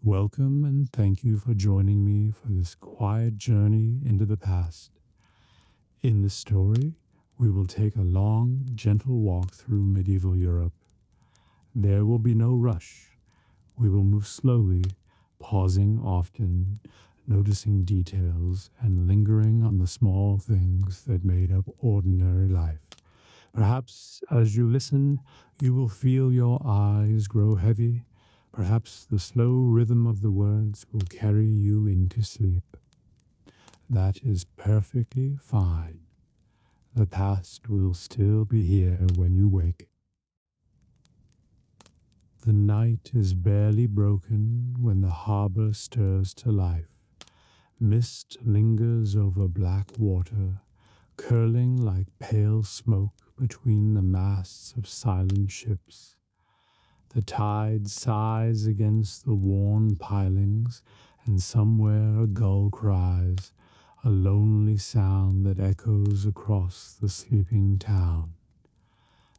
Welcome and thank you for joining me for this quiet journey into the past. In this story, we will take a long, gentle walk through medieval Europe. There will be no rush. We will move slowly, pausing often, noticing details, and lingering on the small things that made up ordinary life. Perhaps as you listen, you will feel your eyes grow heavy. Perhaps the slow rhythm of the words will carry you into sleep. That is perfectly fine. The past will still be here when you wake. The night is barely broken when the harbor stirs to life. Mist lingers over black water, curling like pale smoke between the masts of silent ships. The tide sighs against the worn pilings, and somewhere a gull cries, a lonely sound that echoes across the sleeping town.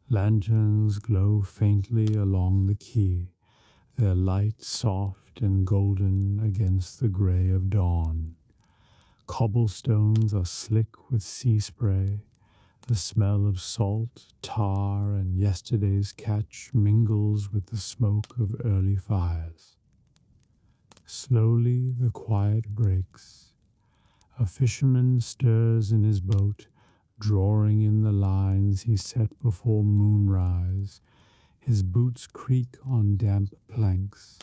Lanterns glow faintly along the quay, their light soft and golden against the gray of dawn. Cobblestones are slick with sea spray. The smell of salt, tar, and yesterday's catch mingles with the smoke of early fires. Slowly the quiet breaks. A fisherman stirs in his boat, drawing in the lines he set before moonrise. His boots creak on damp planks,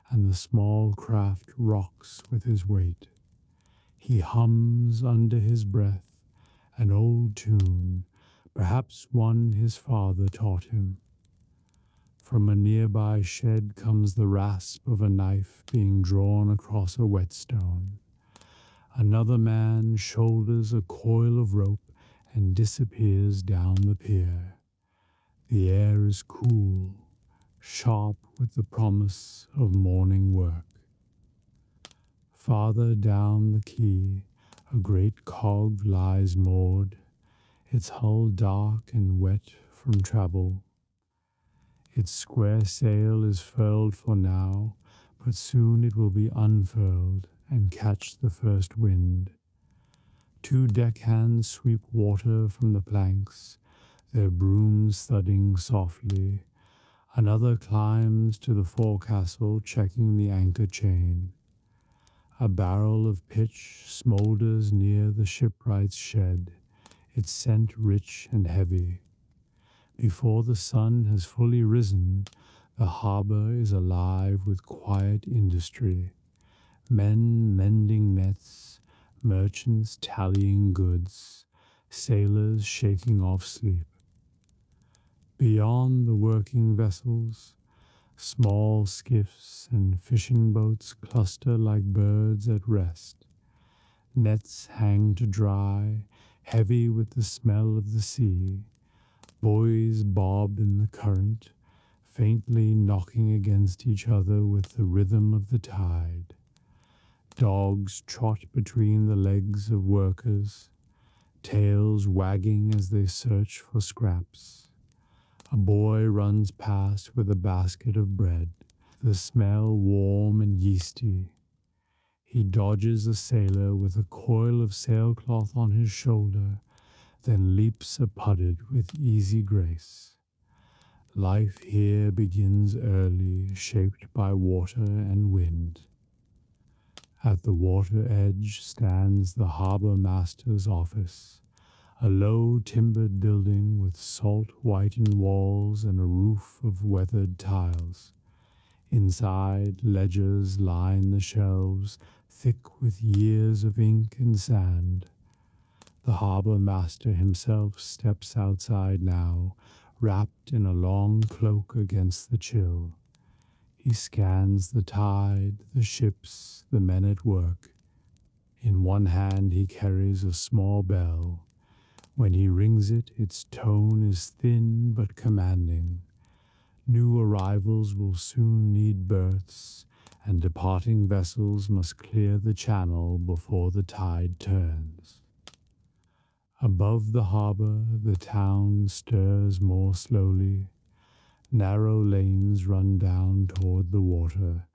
and the small craft rocks with his weight. He hums under his breath, an old tune, perhaps one his father taught him. From a nearby shed comes the rasp of a knife being drawn across a whetstone. Another man shoulders a coil of rope and disappears down the pier. The air is cool, sharp with the promise of morning work. Farther down the quay, a great cog lies moored, its hull dark and wet from travel. Its square sail is furled for now, but soon it will be unfurled and catch the first wind. Two deckhands sweep water from the planks, their brooms thudding softly. Another climbs to the forecastle, checking the anchor chain. A barrel of pitch smoulders near the shipwright's shed, its scent rich and heavy. Before the sun has fully risen, the harbor is alive with quiet industry. Men mending nets, merchants tallying goods, sailors shaking off sleep. Beyond the working vessels, small skiffs and fishing boats cluster like birds at rest. Nets hang to dry, heavy with the smell of the sea. Buoys bob in the current, faintly knocking against each other with the rhythm of the tide. Dogs trot between the legs of workers, tails wagging as they search for scraps. A boy runs past with a basket of bread, the smell warm and yeasty. He dodges a sailor with a coil of sailcloth on his shoulder, then leaps a pudded with easy grace. Life here begins early, shaped by water and wind. At the water edge stands the harbor master's office, a low timbered building with salt-whitened walls and a roof of weathered tiles. Inside, ledgers line the shelves, thick with years of ink and sand. The harbor master himself steps outside now, wrapped in a long cloak against the chill. He scans the tide, the ships, the men at work. In one hand he carries a small bell. When he rings it, its tone is thin but commanding. New arrivals will soon need berths, and departing vessels must clear the channel before the tide turns. Above the harbor, the town stirs more slowly. Narrow lanes run down toward the water,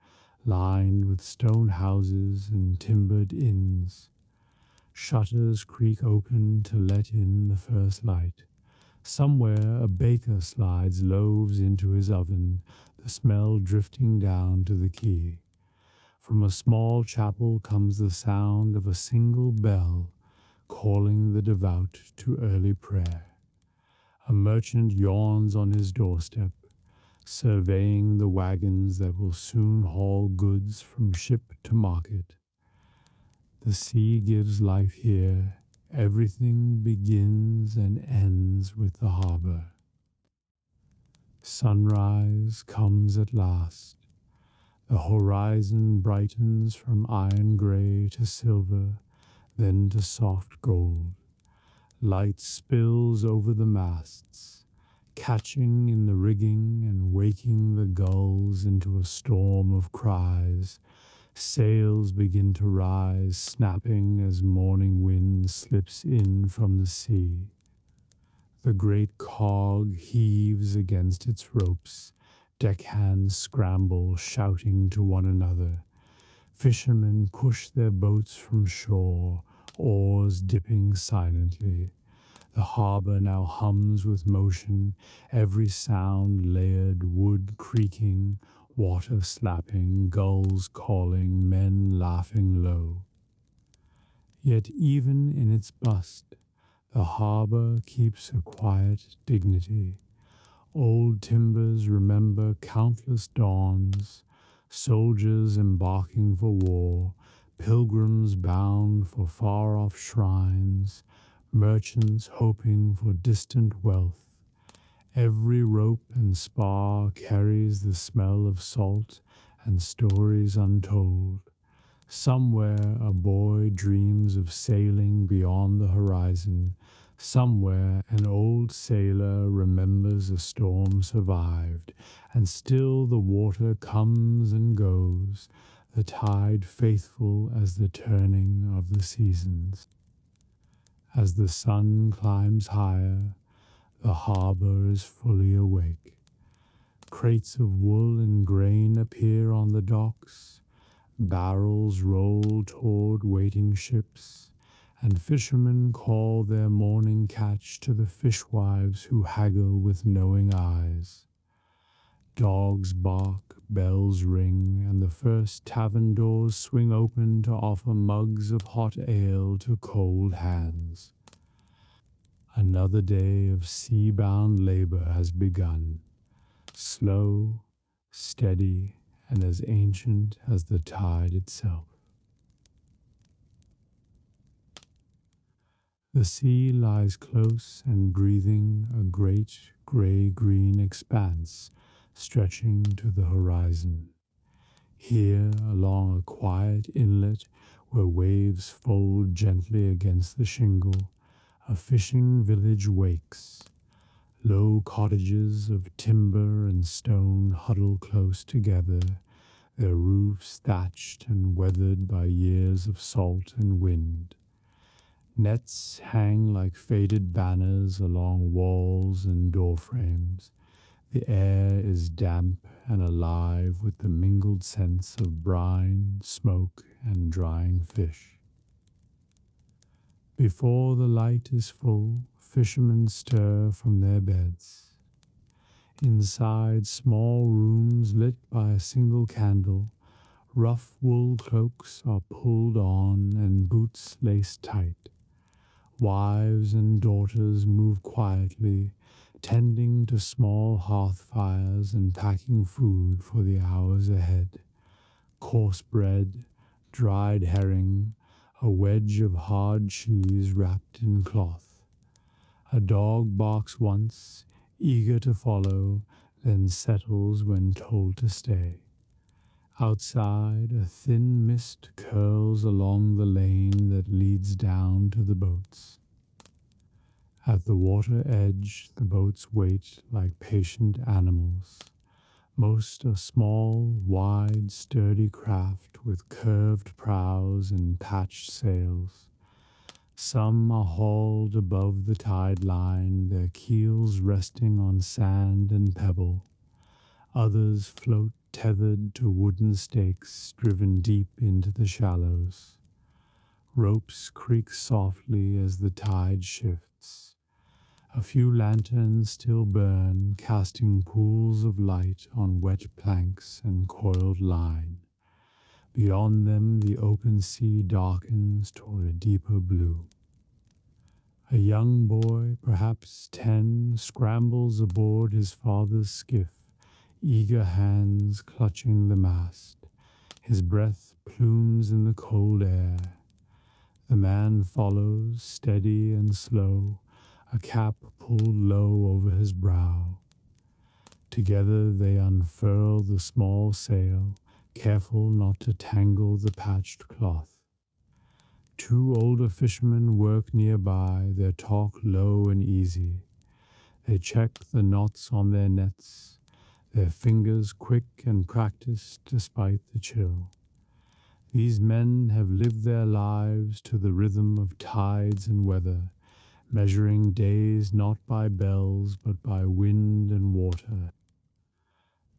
lined with stone houses and timbered inns. Shutters creak open to let in the first light. Somewhere a baker slides loaves into his oven, the smell drifting down to the quay. From a small chapel comes the sound of a single bell, calling the devout to early prayer. A merchant yawns on his doorstep, surveying the wagons that will soon haul goods from ship to market. The sea gives life here. Everything begins and ends with the harbor. Sunrise comes at last. The horizon brightens from iron gray to silver, then to soft gold. Light spills over the masts, catching in the rigging and waking the gulls into a storm of cries. Sails begin to rise, snapping as morning wind slips in from the sea. The great cog heaves against its ropes. Deckhands scramble, shouting to one another. Fishermen push their boats from shore, oars dipping silently. The harbor now hums with motion, every sound layered, wood creaking, water slapping, gulls calling, men laughing low. Yet even in its bust, the harbor keeps a quiet dignity. Old timbers remember countless dawns, soldiers embarking for war, pilgrims bound for far-off shrines, merchants hoping for distant wealth. Every rope and spar carries the smell of salt and stories untold. Somewhere a boy dreams of sailing beyond the horizon. Somewhere an old sailor remembers a storm survived, and still the water comes and goes, the tide faithful as the turning of the seasons. As the sun climbs higher, the harbor is fully awake. Crates of wool and grain appear on the docks. Barrels roll toward waiting ships, and fishermen call their morning catch to the fishwives who haggle with knowing eyes. Dogs bark, bells ring, and the first tavern doors swing open to offer mugs of hot ale to cold hands. Another day of sea-bound labor has begun, slow, steady, and as ancient as the tide itself. The sea lies close and breathing, a great gray-green expanse stretching to the horizon. Here, along a quiet inlet where waves fold gently against the shingle, a fishing village wakes. Low cottages of timber and stone huddle close together, their roofs thatched and weathered by years of salt and wind. Nets hang like faded banners along walls and door frames. The air is damp and alive with the mingled scents of brine, smoke, and drying fish. Before the light is full, fishermen stir from their beds. Inside small rooms lit by a single candle, rough wool cloaks are pulled on and boots laced tight. Wives and daughters move quietly, tending to small hearth fires and packing food for the hours ahead. Coarse bread, dried herring, a wedge of hard cheese wrapped in cloth. A dog barks once, eager to follow, then settles when told to stay. Outside, a thin mist curls along the lane that leads down to the boats. At the water edge, the boats wait like patient animals. Most are small, wide, sturdy craft with curved prows and patched sails. Some are hauled above the tide line, their keels resting on sand and pebble. Others float tethered to wooden stakes driven deep into the shallows. Ropes creak softly as the tide shifts. A few lanterns still burn, casting pools of light on wet planks and coiled line. Beyond them, the open sea darkens toward a deeper blue. A young boy, perhaps 10, scrambles aboard his father's skiff, eager hands clutching the mast, his breath plumes in the cold air. The man follows, steady and slow, a cap pulled low over his brow. Together they unfurl the small sail, careful not to tangle the patched cloth. Two older fishermen work nearby, their talk low and easy. They check the knots on their nets, their fingers quick and practiced despite the chill. These men have lived their lives to the rhythm of tides and weather, measuring days not by bells but by wind and water.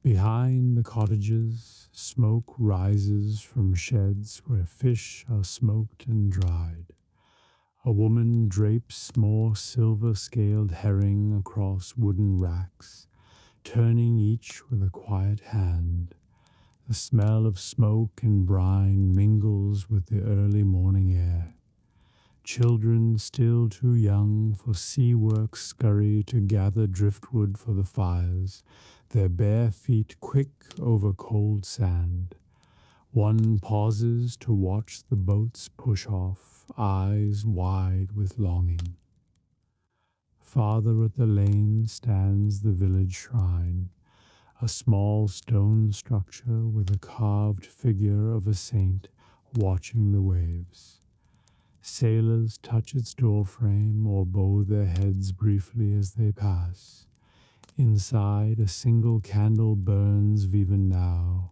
Behind the cottages, smoke rises from sheds where fish are smoked and dried. A woman drapes more silver-scaled herring across wooden racks, turning each with a quiet hand. The smell of smoke and brine mingles with the early morning air. Children still too young for sea work scurry to gather driftwood for the fires, their bare feet quick over cold sand. One pauses to watch the boats push off, eyes wide with longing. Farther at the lane stands the village shrine, a small stone structure with a carved figure of a saint watching the waves. Sailors touch its doorframe or bow their heads briefly as they pass. Inside, a single candle burns even now,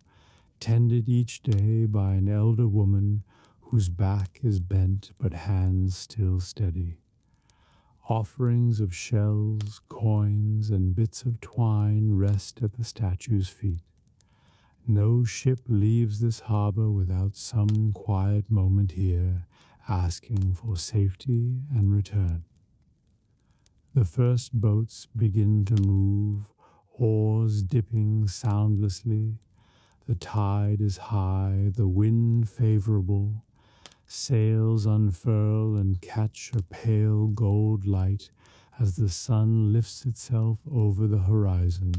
tended each day by an elder woman whose back is bent but hands still steady. Offerings of shells, coins, and bits of twine rest at the statue's feet. No ship leaves this harbor without some quiet moment here, asking for safety and return. The first boats begin to move, oars dipping soundlessly. The tide is high, the wind favorable. Sails unfurl and catch a pale gold light as the sun lifts itself over the horizon.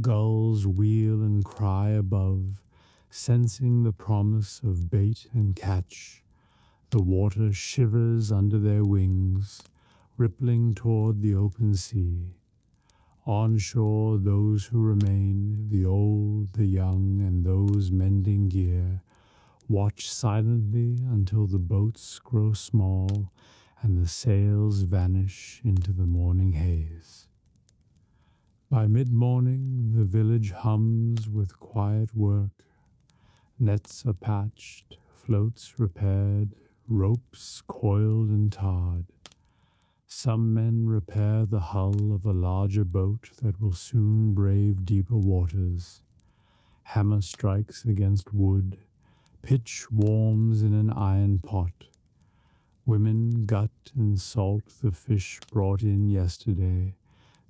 Gulls wheel and cry above, sensing the promise of bait and catch. The water shivers under their wings, rippling toward the open sea. On shore, those who remain, the old, the young, and those mending gear, watch silently until the boats grow small and the sails vanish into the morning haze. By mid-morning, the village hums with quiet work. Nets are patched, floats repaired, ropes coiled and tarred. Some men repair the hull of a larger boat that will soon brave deeper waters. Hammer strikes against wood. Pitch warms in an iron pot. Women gut and salt the fish brought in yesterday,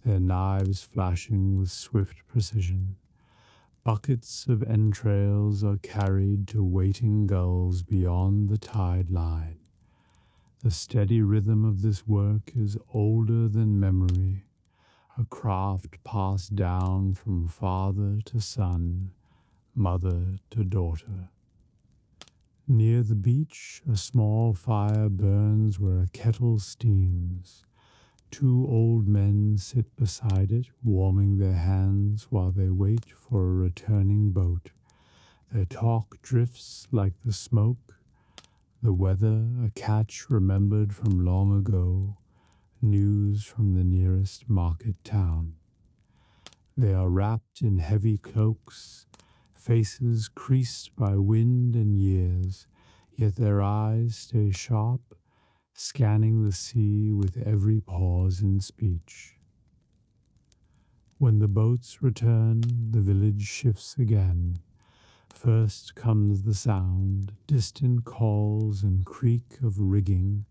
their knives flashing with swift precision. Buckets of entrails are carried to waiting gulls beyond the tide line. The steady rhythm of this work is older than memory, a craft passed down from father to son, mother to daughter. Near the beach, a small fire burns where a kettle steams. Two old men sit beside it, warming their hands while they wait for a returning boat. Their talk drifts like the smoke, the weather a catch remembered from long ago, news from the nearest market town. They are wrapped in heavy cloaks, faces creased by wind and years, yet their eyes stay sharp, scanning the sea with every pause in speech. When the boats return, the village shifts again. First comes the sound, distant calls and creak of rigging,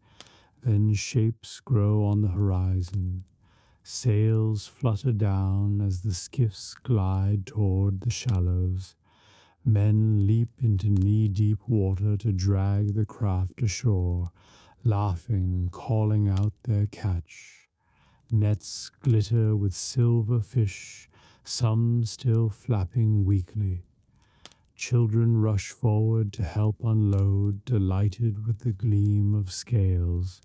then shapes grow on the horizon. Sails flutter down as the skiffs glide toward the shallows. Men leap into knee-deep water to drag the craft ashore, laughing, calling out their catch. Nets glitter with silver fish, some still flapping weakly. Children rush forward to help unload, delighted with the gleam of scales.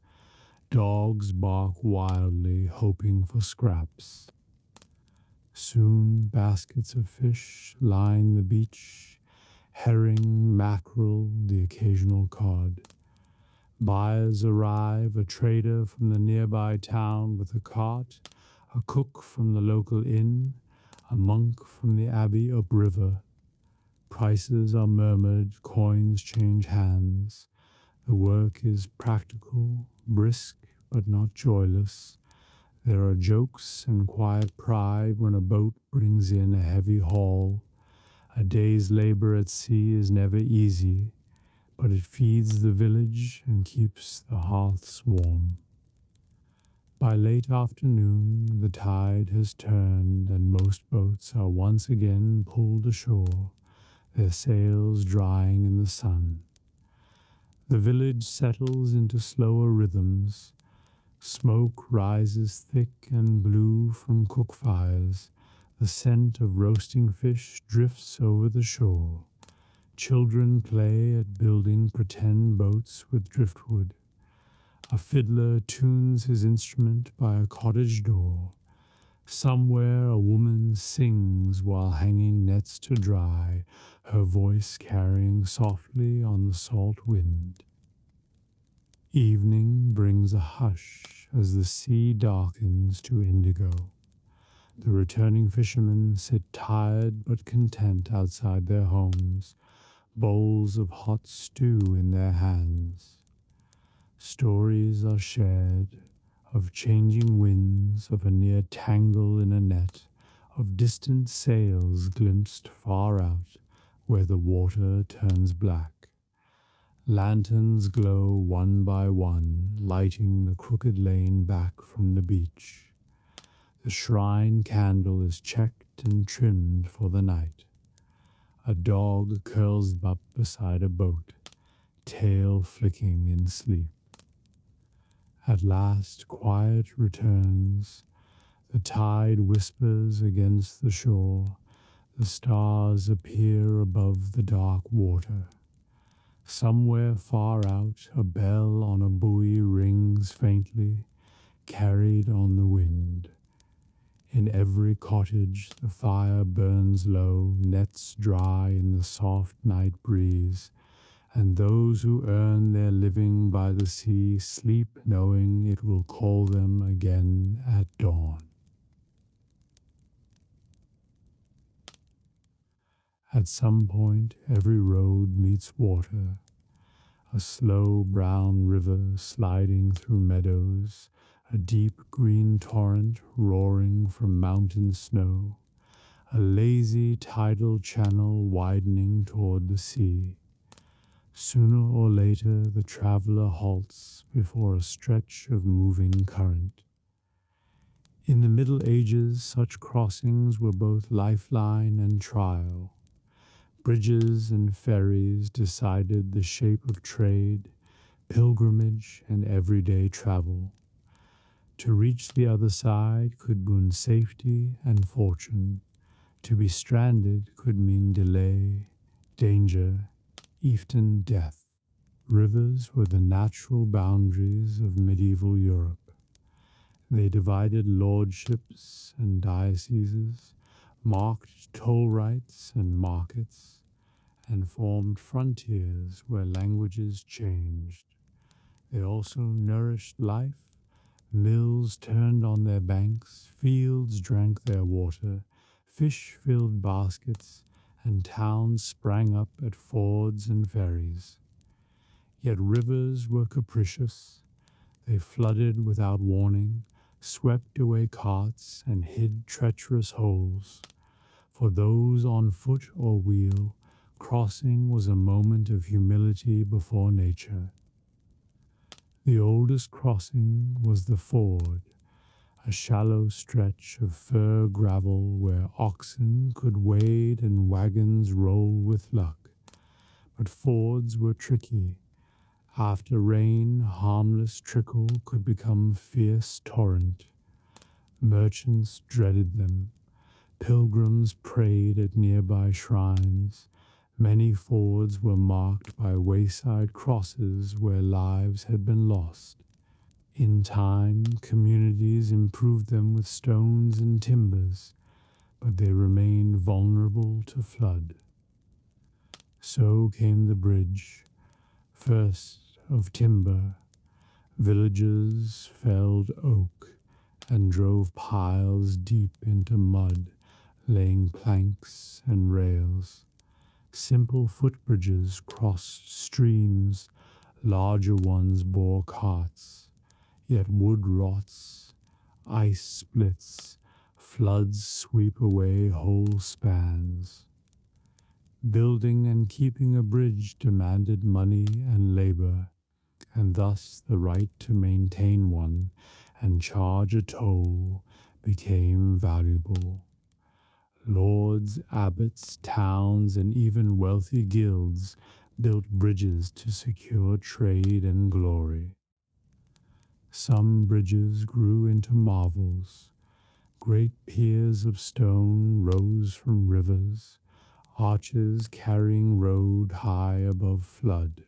Dogs bark wildly, hoping for scraps. Soon baskets of fish line the beach, herring, mackerel, the occasional cod. Buyers arrive, a trader from the nearby town with a cart, a cook from the local inn, a monk from the abbey upriver. Prices are murmured, coins change hands. The work is practical, brisk, but not joyless. There are jokes and quiet pride when a boat brings in a heavy haul. A day's labor at sea is never easy, but it feeds the village and keeps the hearths warm. By late afternoon, the tide has turned and most boats are once again pulled ashore, their sails drying in the sun. The village settles into slower rhythms. Smoke rises thick and blue from cook fires. The scent of roasting fish drifts over the shore. Children play at building pretend boats with driftwood. A fiddler tunes his instrument by a cottage door. Somewhere a woman sings while hanging nets to dry, her voice carrying softly on the salt wind. Evening brings a hush as the sea darkens to indigo. The returning fishermen sit tired but content outside their homes, bowls of hot stew in their hands. Stories are shared of changing winds, of a near tangle in a net, of distant sails glimpsed far out where the water turns black. Lanterns glow one by one, lighting the crooked lane back from the beach. The shrine candle is checked and trimmed for the night. A dog curls up beside a boat, tail flicking in sleep. At last quiet returns. The tide whispers against the shore. The stars appear above the dark water. Somewhere far out, a bell on a buoy rings faintly, carried on the wind. In every cottage the fire burns low, nets dry in the soft night breeze, and those who earn their living by the sea sleep knowing it will call them again at dawn. At some point, every road meets water, a slow brown river sliding through meadows, a deep green torrent roaring from mountain snow, a lazy tidal channel widening toward the sea. Sooner or later, the traveler halts before a stretch of moving current. In the Middle Ages, such crossings were both lifeline and trial. Bridges and ferries decided the shape of trade, pilgrimage, and everyday travel. To reach the other side could mean safety and fortune. To be stranded could mean delay, danger, even death. Rivers were the natural boundaries of medieval Europe. They divided lordships and dioceses, marked toll rights and markets, and formed frontiers where languages changed. They also nourished life. Mills turned on their banks, fields drank their water, fish filled baskets, and towns sprang up at fords and ferries. Yet rivers were capricious. They flooded without warning, swept away carts and hid treacherous holes. For those on foot or wheel, crossing was a moment of humility before nature. The oldest crossing was the ford, a shallow stretch of fir gravel where oxen could wade and wagons roll with luck. But fords were tricky. After rain, harmless trickle could become fierce torrent. Merchants dreaded them. Pilgrims prayed at nearby shrines. Many fords were marked by wayside crosses where lives had been lost. In time, communities improved them with stones and timbers, but they remained vulnerable to flood. So came the bridge, first of timber. Villagers felled oak and drove piles deep into mud, laying planks and rails. Simple footbridges crossed streams, larger ones bore carts. Yet wood rots, ice splits, floods sweep away whole spans. Building and keeping a bridge demanded money and labor, and thus the right to maintain one and charge a toll became valuable. Lords, abbots, towns, and even wealthy guilds built bridges to secure trade and glory. Some bridges grew into marvels. Great piers of stone rose from rivers, arches carrying road high above flood.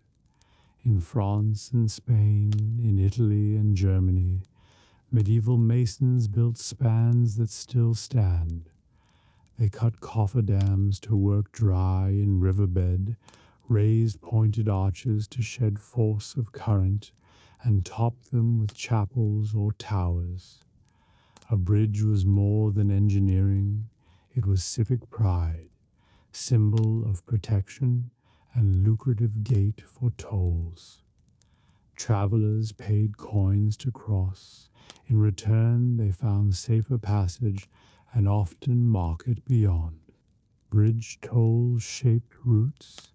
In France and Spain, in Italy and Germany, medieval masons built spans that still stand. They cut cofferdams to work dry in riverbed, raised pointed arches to shed force of current, and topped them with chapels or towers. A bridge was more than engineering, it was civic pride, symbol of protection and lucrative gate for tolls. Travelers paid coins to cross. In return, they found safer passage and often market beyond. Bridge tolls shaped routes.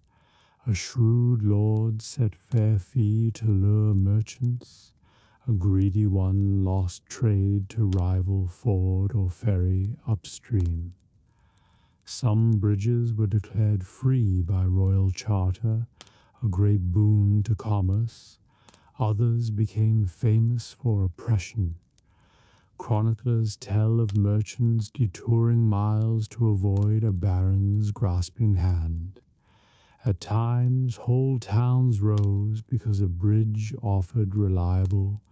A shrewd lord set fair fee to lure merchants. A greedy one lost trade to rival ford or ferry upstream. Some bridges were declared free by royal charter, a great boon to commerce. Others became famous for oppression. Chroniclers tell of merchants detouring miles to avoid a baron's grasping hand. At times, whole towns rose because a bridge offered reliable,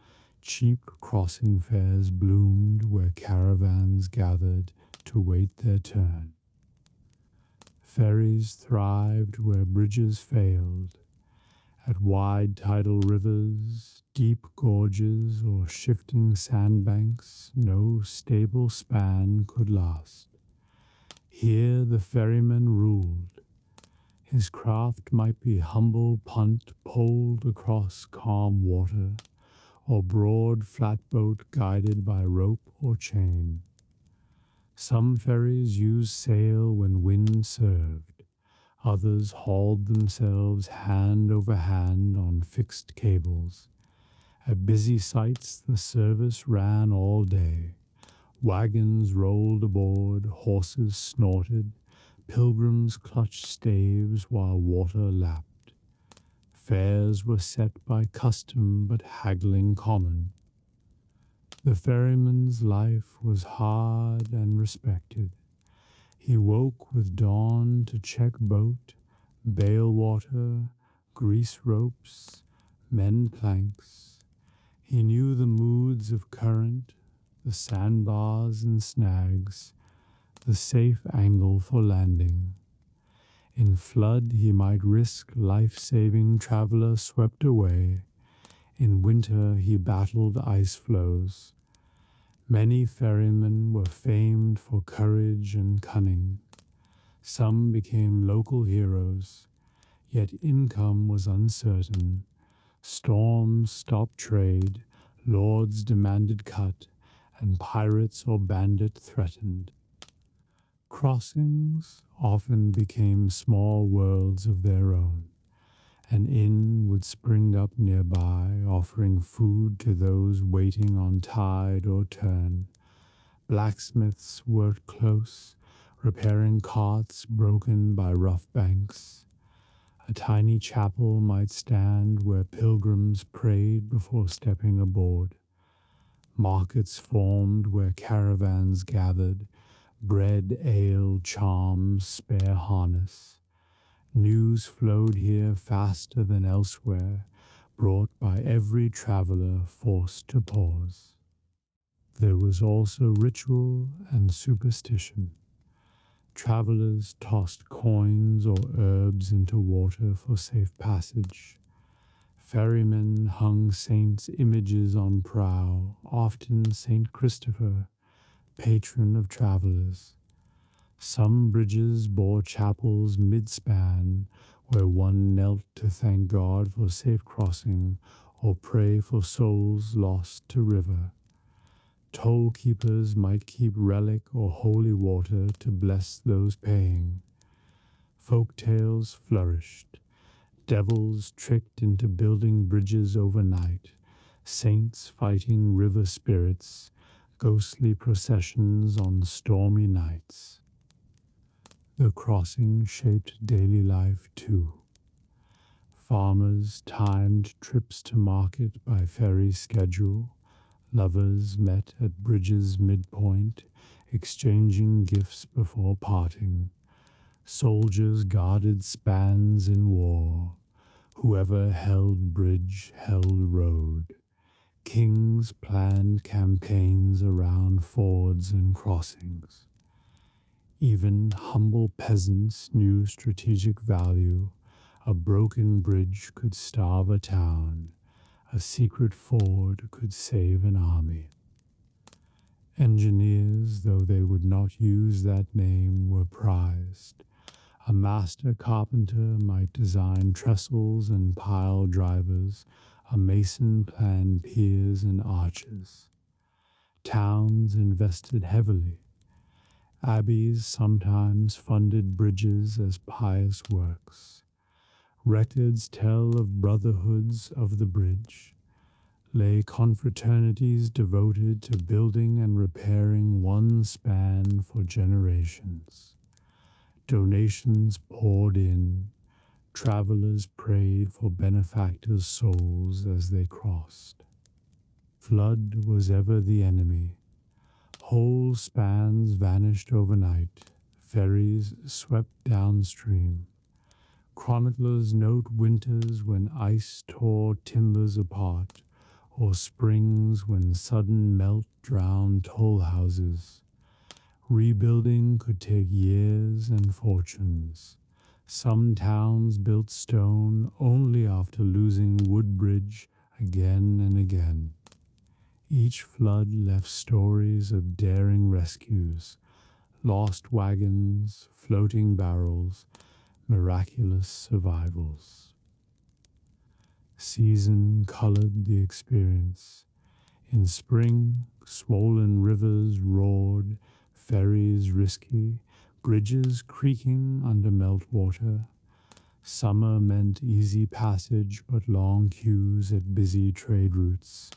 cheap crossing fares bloomed where caravans gathered to wait their turn. Ferries thrived where bridges failed. At wide tidal rivers, deep gorges, or shifting sandbanks, no stable span could last. Here the ferryman ruled. His craft might be humble punt poled across calm water, or broad flatboat guided by rope or chain. Some ferries used sail when wind served. Others hauled themselves hand over hand on fixed cables. At busy sites, the service ran all day. Wagons rolled aboard, horses snorted, pilgrims clutched staves while water lapped. Fares were set by custom but haggling common. The ferryman's life was hard and respected. He woke with dawn to check boat, bail water, grease ropes, mend planks. He knew the moods of current, the sandbars and snags, the safe angle for landing. In flood he might risk life-saving traveler swept away. In winter he battled ice floes. Many ferrymen were famed for courage and cunning. Some became local heroes, yet income was uncertain. Storms stopped trade, lords demanded cut, and pirates or bandit threatened. Crossings often became small worlds of their own. An inn would spring up nearby, offering food to those waiting on tide or turn. Blacksmiths worked close, repairing carts broken by rough banks. A tiny chapel might stand where pilgrims prayed before stepping aboard. Markets formed where caravans gathered, bread, ale, charms, spare harness. News flowed here faster than elsewhere, brought by every traveler forced to pause. There was also ritual and superstition. Travelers tossed coins or herbs into water for safe passage. Ferrymen hung saints' images on prow, often Saint Christopher, patron of travelers. Some bridges bore chapels mid-span, where one knelt to thank God for safe crossing or pray for souls lost to river. Toll keepers might keep relic or holy water to bless those paying. Folk tales flourished. Devils tricked into building bridges overnight. Saints fighting river spirits. Ghostly processions on stormy nights. The crossing shaped daily life too. Farmers timed trips to market by ferry schedule. Lovers met at bridges midpoint, exchanging gifts before parting. Soldiers guarded spans in war. Whoever held bridge held road. Kings planned campaigns around fords and crossings. Even humble peasants knew strategic value. A broken bridge could starve a town. A secret ford could save an army. Engineers, though they would not use that name, were prized. A master carpenter might design trestles and pile drivers. A mason planned piers and arches. Towns invested heavily. Abbeys sometimes funded bridges as pious works. Records tell of brotherhoods of the bridge. Lay confraternities devoted to building and repairing one span for generations. Donations poured in. Travelers prayed for benefactors' souls as they crossed. Flood was ever the enemy. Whole spans vanished overnight. Ferries swept downstream. Chroniclers note winters when ice tore timbers apart, or springs when sudden melt drowned toll houses. Rebuilding could take years and fortunes. Some towns built stone only after losing Woodbridge again and again. Each flood left stories of daring rescues, lost wagons, floating barrels, miraculous survivals. Season colored the experience. In spring, swollen rivers roared, ferries risky, bridges creaking under meltwater. Summer meant easy passage but long queues at busy trade routes.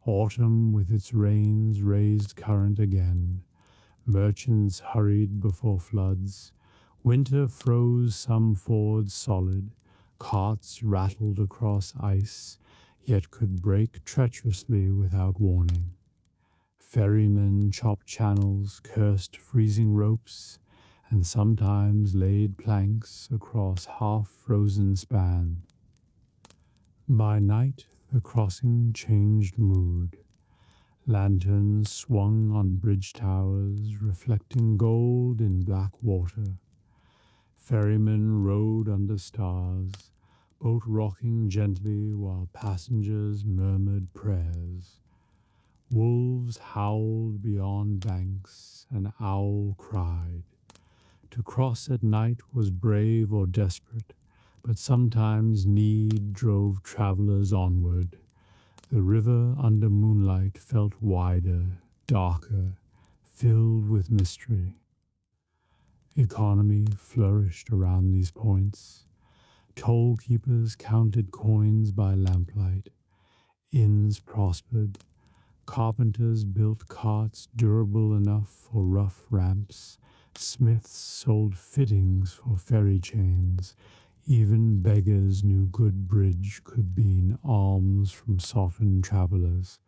Autumn with its rains raised current again. Merchants hurried before floods. Winter froze some fords solid. Carts rattled across ice, yet could break treacherously without warning. Ferrymen chopped channels, cursed freezing ropes, and sometimes laid planks across half-frozen span. By night, the crossing changed mood. Lanterns swung on bridge towers, reflecting gold in black water. Ferrymen rode under stars, boat rocking gently while passengers murmured prayers. Wolves howled beyond banks, an owl cried. To cross at night was brave or desperate, but sometimes need drove travelers onward. The river under moonlight felt wider, darker, filled with mystery. Economy flourished around these points. Toll keepers counted coins by lamplight. Inns prospered. Carpenters built carts durable enough for rough ramps. Smiths sold fittings for ferry chains. Even beggars knew good bridge could bean alms from softened travelers.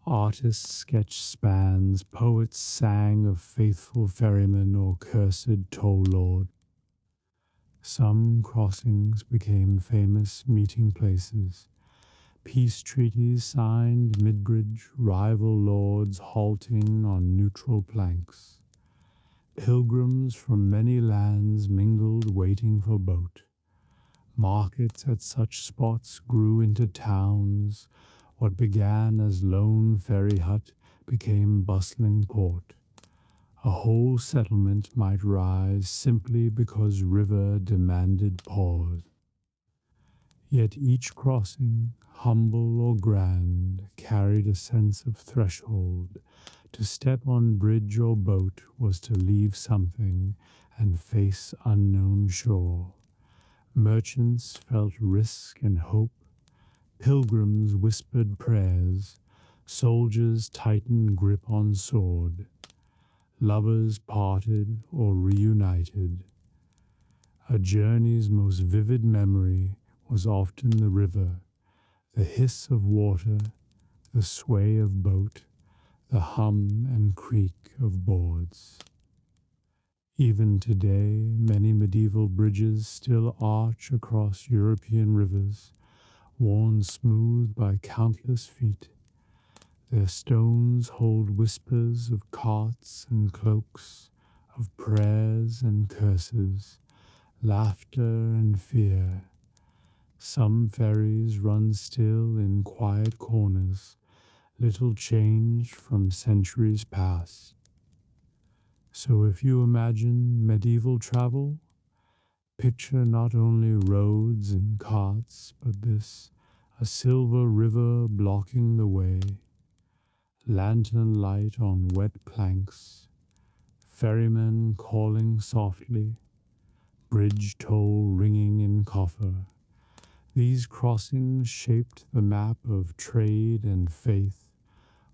Artists sketched spans, poets sang of faithful ferryman or cursed toll lord. Some crossings became famous meeting places. Peace treaties signed mid-bridge, rival lords halting on neutral planks. Pilgrims from many lands mingled waiting for boat. Markets at such spots grew into towns. What began as lone ferry hut became bustling port. A whole settlement might rise simply because river demanded pause. Yet each crossing, humble or grand, carried a sense of threshold. To step on bridge or boat was to leave something and face unknown shore. Merchants felt risk and hope. Pilgrims whispered prayers. Soldiers tightened grip on sword. Lovers parted or reunited. A journey's most vivid memory was often the river, the hiss of water, the sway of boat, the hum and creak of boards. Even today, many medieval bridges still arch across European rivers, worn smooth by countless feet. Their stones hold whispers of carts and cloaks, of prayers and curses, laughter and fear. Some ferries run still in quiet corners, little changed from centuries past. So if you imagine medieval travel, picture not only roads and carts, but this, a silver river blocking the way, lantern light on wet planks, ferrymen calling softly, bridge toll ringing in coffer. These crossings shaped the map of trade and faith,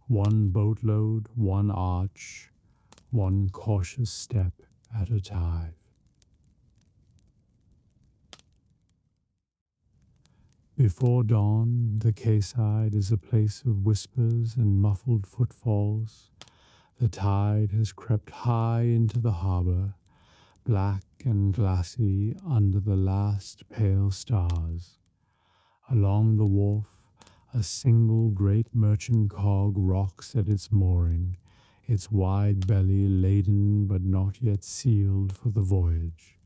one boatload, one arch, one cautious step at a time. Before dawn, the quayside is a place of whispers and muffled footfalls. The tide has crept high into the harbor, black and glassy under the last pale stars. Along the wharf, a single great merchant cog rocks at its mooring, its wide belly laden but not yet sealed for the voyage.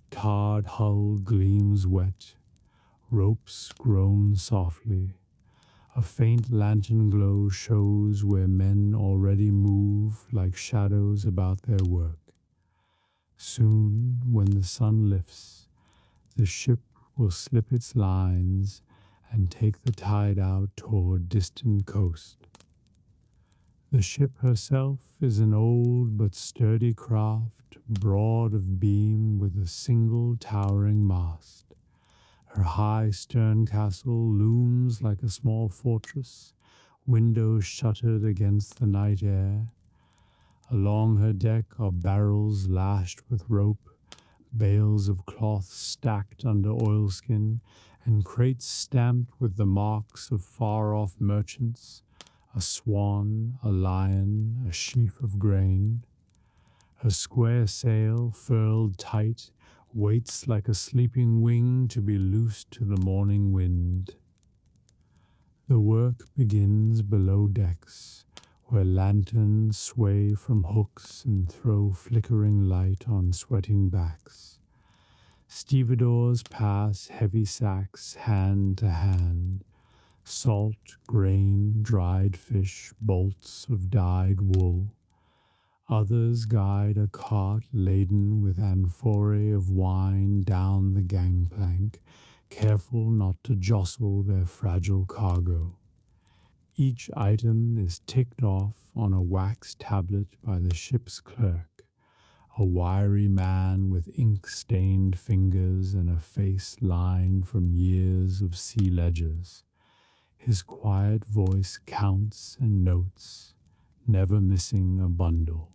Tarred hull gleams wet, ropes groan softly. A faint lantern glow shows where men already move like shadows about their work. Soon, when the sun lifts, the ship will slip its lines and take the tide out toward distant coast. The ship herself is an old but sturdy craft, broad of beam with a single towering mast. Her high stern castle looms like a small fortress, windows shuttered against the night air. Along her deck are barrels lashed with rope, bales of cloth stacked under oilskin, and crates stamped with the marks of far-off merchants, a swan, a lion, a sheaf of grain. Her square sail, furled tight, waits like a sleeping wing to be loosed to the morning wind. The work begins below decks, where lanterns sway from hooks and throw flickering light on sweating backs. Stevedores pass heavy sacks hand to hand, salt, grain, dried fish, bolts of dyed wool. Others guide a cart laden with amphorae of wine down the gangplank, careful not to jostle their fragile cargo. Each item is ticked off on a wax tablet by the ship's clerk, a wiry man with ink-stained fingers and a face lined from years of sea ledgers. His quiet voice counts and notes, never missing a bundle.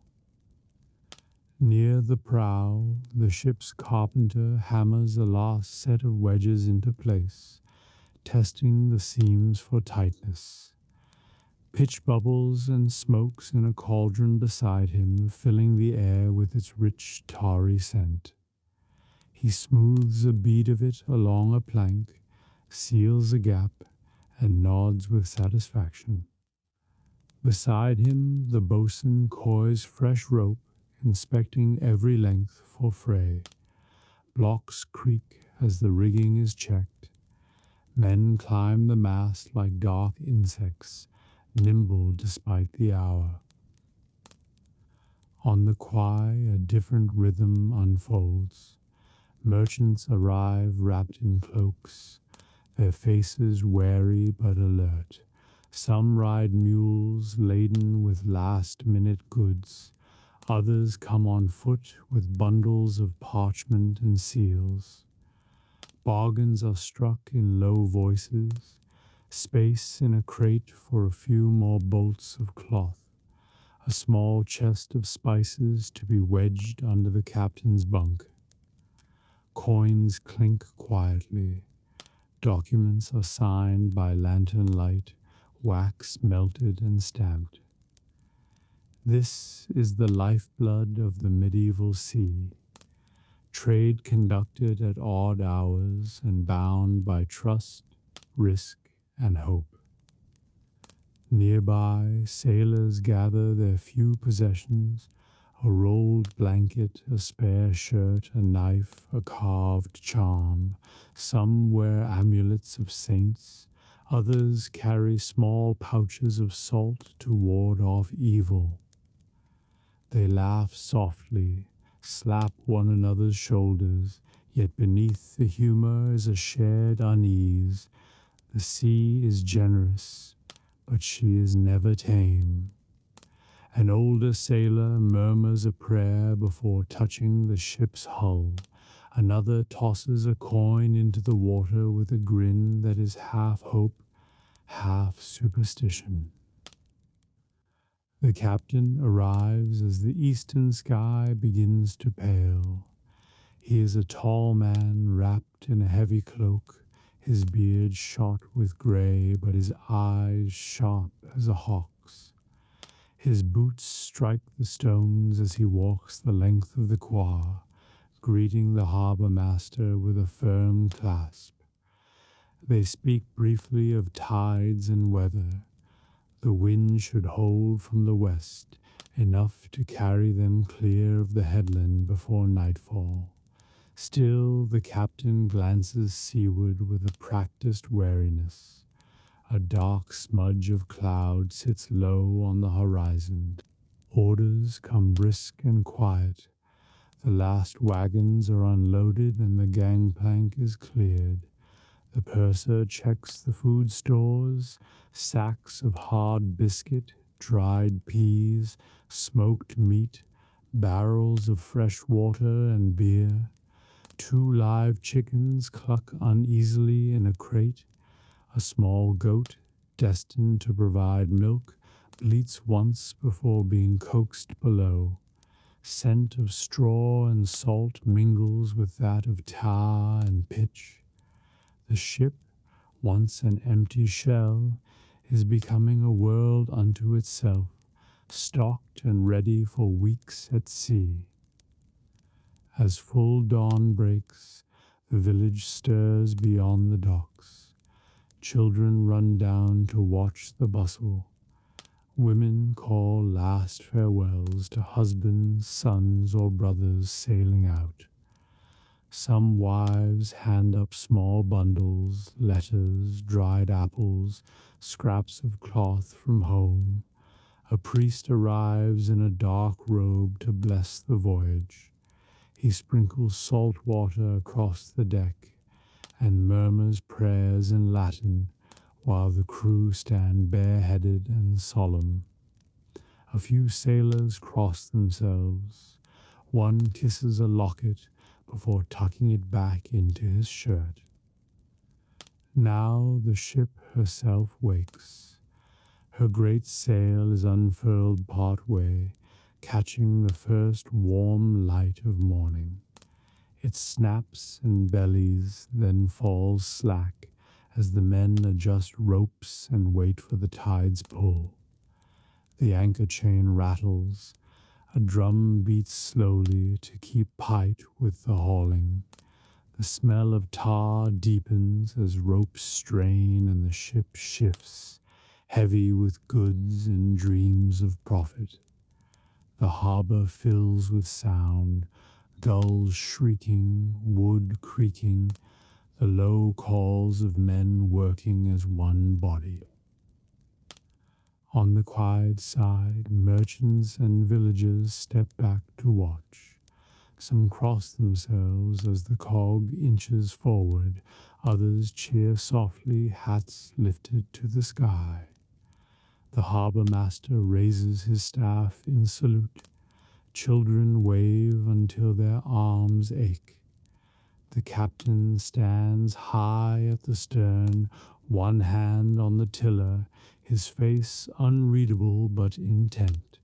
Near the prow, the ship's carpenter hammers a last set of wedges into place, testing the seams for tightness. Pitch bubbles and smokes in a cauldron beside him, filling the air with its rich, tarry scent. He smooths a bead of it along a plank, seals a gap, and nods with satisfaction. Beside him, the boatswain coils fresh rope, inspecting every length for fray. Blocks creak as the rigging is checked. Men climb the mast like dark insects, nimble despite the hour. On the quay, a different rhythm unfolds. Merchants arrive wrapped in cloaks, their faces wary but alert. Some ride mules laden with last-minute goods. Others come on foot with bundles of parchment and seals. Bargains are struck in low voices, space in a crate for a few more bolts of cloth, a small chest of spices to be wedged under the captain's bunk. Coins clink quietly. Documents are signed by lantern light, wax melted and stamped. This is the lifeblood of the medieval sea, trade conducted at odd hours and bound by trust, risk, and hope. Nearby, sailors gather their few possessions, a rolled blanket, a spare shirt, a knife, a carved charm. Some wear amulets of saints, others carry small pouches of salt to ward off evil. They laugh softly, slap one another's shoulders, yet beneath the humor is a shared unease. The sea is generous, but she is never tame. An older sailor murmurs a prayer before touching the ship's hull. Another tosses a coin into the water with a grin that is half hope, half superstition. The captain arrives as the eastern sky begins to pale. He is a tall man wrapped in a heavy cloak, his beard shot with gray, but his eyes sharp as a hawk's. His boots strike the stones as he walks the length of the quay, greeting the harbour master with a firm clasp. They speak briefly of tides and weather. The wind should hold from the west, enough to carry them clear of the headland before nightfall. Still, the captain glances seaward with a practiced wariness. A dark smudge of cloud sits low on the horizon. Orders come brisk and quiet. The last wagons are unloaded and the gangplank is cleared. The purser checks the food stores, sacks of hard biscuit, dried peas, smoked meat, barrels of fresh water and beer. 2 live chickens cluck uneasily in a crate. A small goat, destined to provide milk, bleats once before being coaxed below. Scent of straw and salt mingles with that of tar and pitch. The ship, once an empty shell, is becoming a world unto itself, stocked and ready for weeks at sea. As full dawn breaks, the village stirs beyond the docks. Children run down to watch the bustle. Women call last farewells to husbands, sons, or brothers sailing out. Some wives hand up small bundles, letters, dried apples, scraps of cloth from home. A priest arrives in a dark robe to bless the voyage. He sprinkles salt water across the deck and murmurs prayers in Latin while the crew stand bareheaded and solemn. A few sailors cross themselves. One kisses a locket before tucking it back into his shirt. Now the ship herself wakes. Her great sail is unfurled part way, catching the first warm light of morning. It snaps and bellies, then falls slack as the men adjust ropes and wait for the tide's pull. The anchor chain rattles. A drum beats slowly to keep height with the hauling. The smell of tar deepens as ropes strain and the ship shifts, heavy with goods and dreams of profit. The harbor fills with sound, gulls shrieking, wood creaking, the low calls of men working as one body. On the quiet side, merchants and villagers step back to watch. Some cross themselves as the cog inches forward, others cheer softly, hats lifted to the sky. The harbor master raises his staff in salute. Children wave until their arms ache. The captain stands high at the stern, one hand on the tiller, his face unreadable but intent.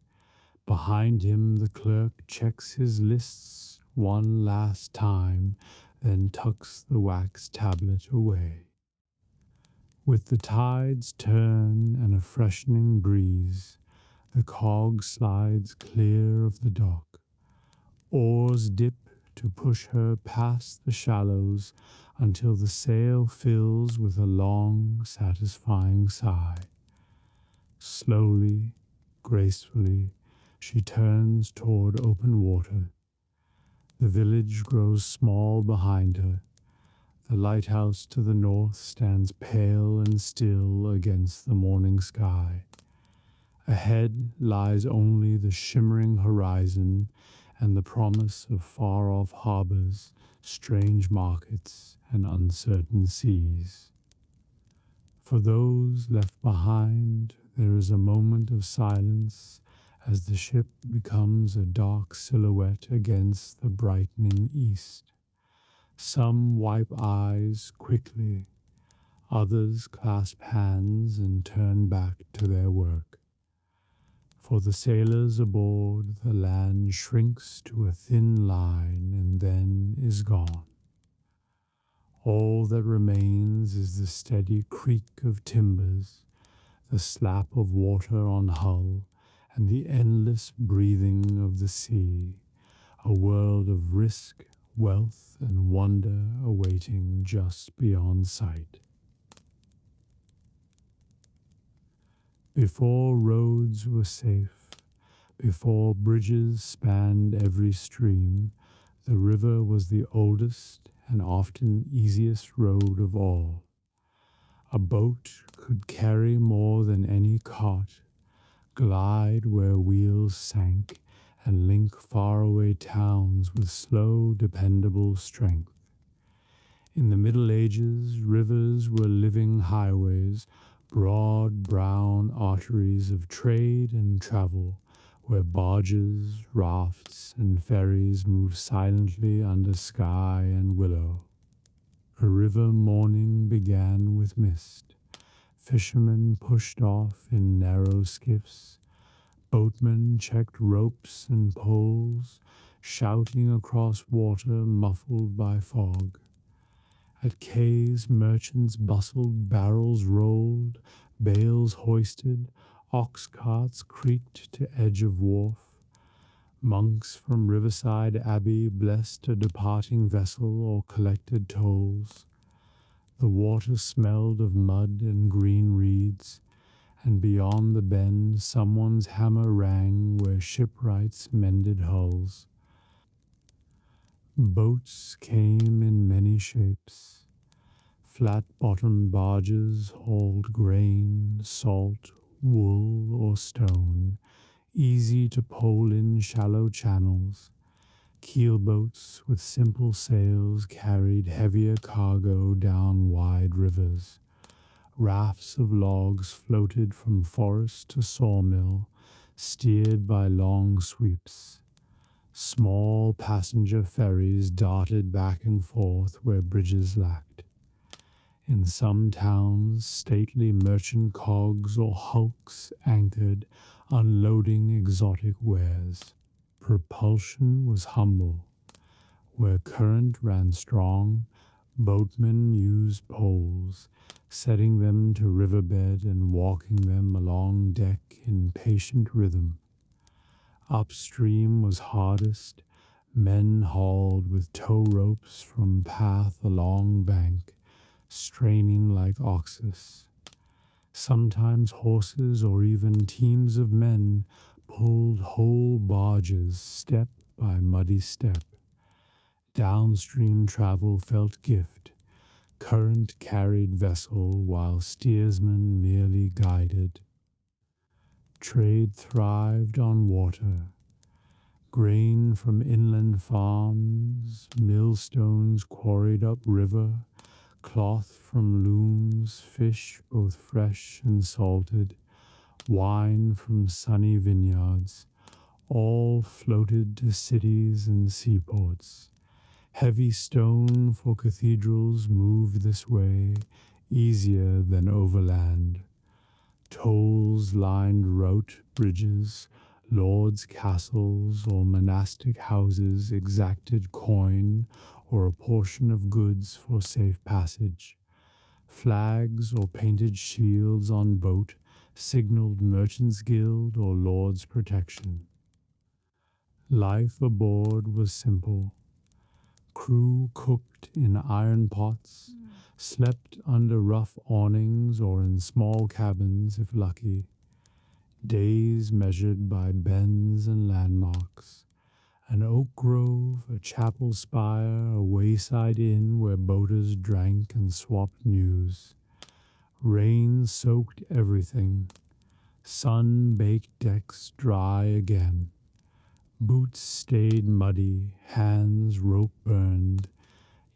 Behind him the clerk checks his lists one last time, then tucks the wax tablet away. With the tide's turn and a freshening breeze, the cog slides clear of the dock. Oars dip to push her past the shallows until the sail fills with a long, satisfying sigh. Slowly, gracefully, she turns toward open water. The village grows small behind her. The lighthouse to the north stands pale and still against the morning sky. Ahead lies only the shimmering horizon and the promise of far-off harbors, strange markets, and uncertain seas. For those left behind, there is a moment of silence as the ship becomes a dark silhouette against the brightening east. Some wipe eyes quickly, others clasp hands and turn back to their work. For the sailors aboard, the land shrinks to a thin line and then is gone. All that remains is the steady creak of timbers, the slap of water on hull, and the endless breathing of the sea, a world of risk, wealth, and wonder awaiting just beyond sight. Before roads were safe, before bridges spanned every stream, the river was the oldest and often easiest road of all. A boat could carry more than any cart, glide where wheels sank, and link faraway towns with slow, dependable strength. In the Middle Ages, rivers were living highways, broad brown arteries of trade and travel, where barges, rafts, and ferries moved silently under sky and willow. A river morning began with mist. Fishermen pushed off in narrow skiffs. Boatmen checked ropes and poles, shouting across water muffled by fog. At quays, merchants bustled, barrels rolled, bales hoisted, ox carts creaked to edge of wharf. Monks from Riverside Abbey blessed a departing vessel or collected tolls. The water smelled of mud and green reeds, and beyond the bend someone's hammer rang where shipwrights mended hulls. Boats came in many shapes. Flat-bottomed barges hauled grain, salt, wool, or stone, easy to pole in shallow channels. Keelboats with simple sails carried heavier cargo down wide rivers. Rafts of logs floated from forest to sawmill, steered by long sweeps. Small passenger ferries darted back and forth where bridges lacked. In some towns, stately merchant cogs or hulks anchored, unloading exotic wares. Propulsion was humble. Where current ran strong, boatmen used poles, setting them to riverbed and walking them along deck in patient rhythm. Upstream was hardest. Men hauled with tow ropes from path along bank, straining like oxes. Sometimes horses or even teams of men pulled whole barges step by muddy step. Downstream travel felt gift. Current carried vessel while steersmen merely guided. Trade thrived on water. Grain from inland farms, millstones quarried up river, cloth from looms, fish both fresh and salted, wine from sunny vineyards, all floated to cities and seaports. Heavy stone for cathedrals moved this way, easier than overland. Tolls lined route bridges, lords' castles or monastic houses exacted coin or a portion of goods for safe passage. Flags or painted shields on boat signaled merchants' guild or lords' protection. Life aboard was simple. Crew cooked in iron pots, slept under rough awnings or in small cabins if lucky. Days measured by bends and landmarks. An oak grove, a chapel spire, a wayside inn where boaters drank and swapped news. Rain soaked everything. Sun baked decks dry again. Boots stayed muddy, hands rope burned,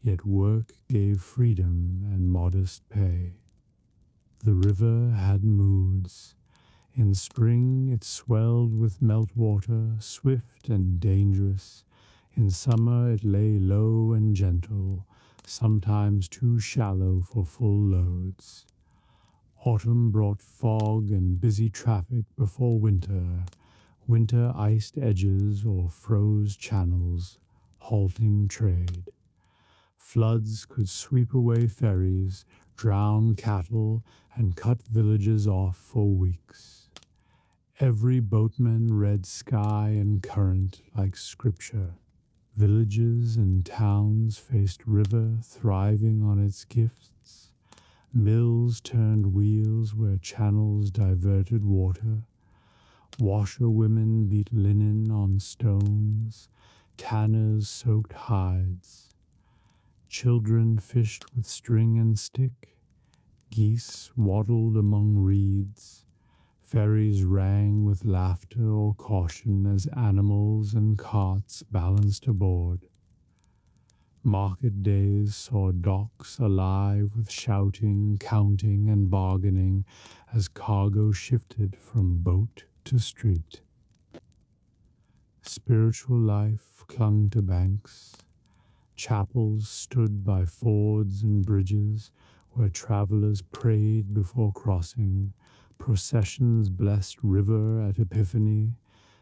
yet work gave freedom and modest pay. The river had moods. In spring it swelled with meltwater, swift and dangerous. In summer it lay low and gentle, sometimes too shallow for full loads. Autumn brought fog and busy traffic before winter. Winter iced edges or froze channels, halting trade. Floods could sweep away ferries, drown cattle, and cut villages off for weeks. Every boatman read sky and current like scripture. Villages and towns faced river, thriving on its gifts. Mills turned wheels where channels diverted water. Washerwomen beat linen on stones. Tanners soaked hides. Children fished with string and stick. Geese waddled among reeds. Ferries rang with laughter or caution as animals and carts balanced aboard. Market days saw docks alive with shouting, counting, and bargaining as cargo shifted from boat to street. Spiritual life clung to banks. Chapels stood by fords and bridges where travelers prayed before crossing. Processions blessed river at Epiphany.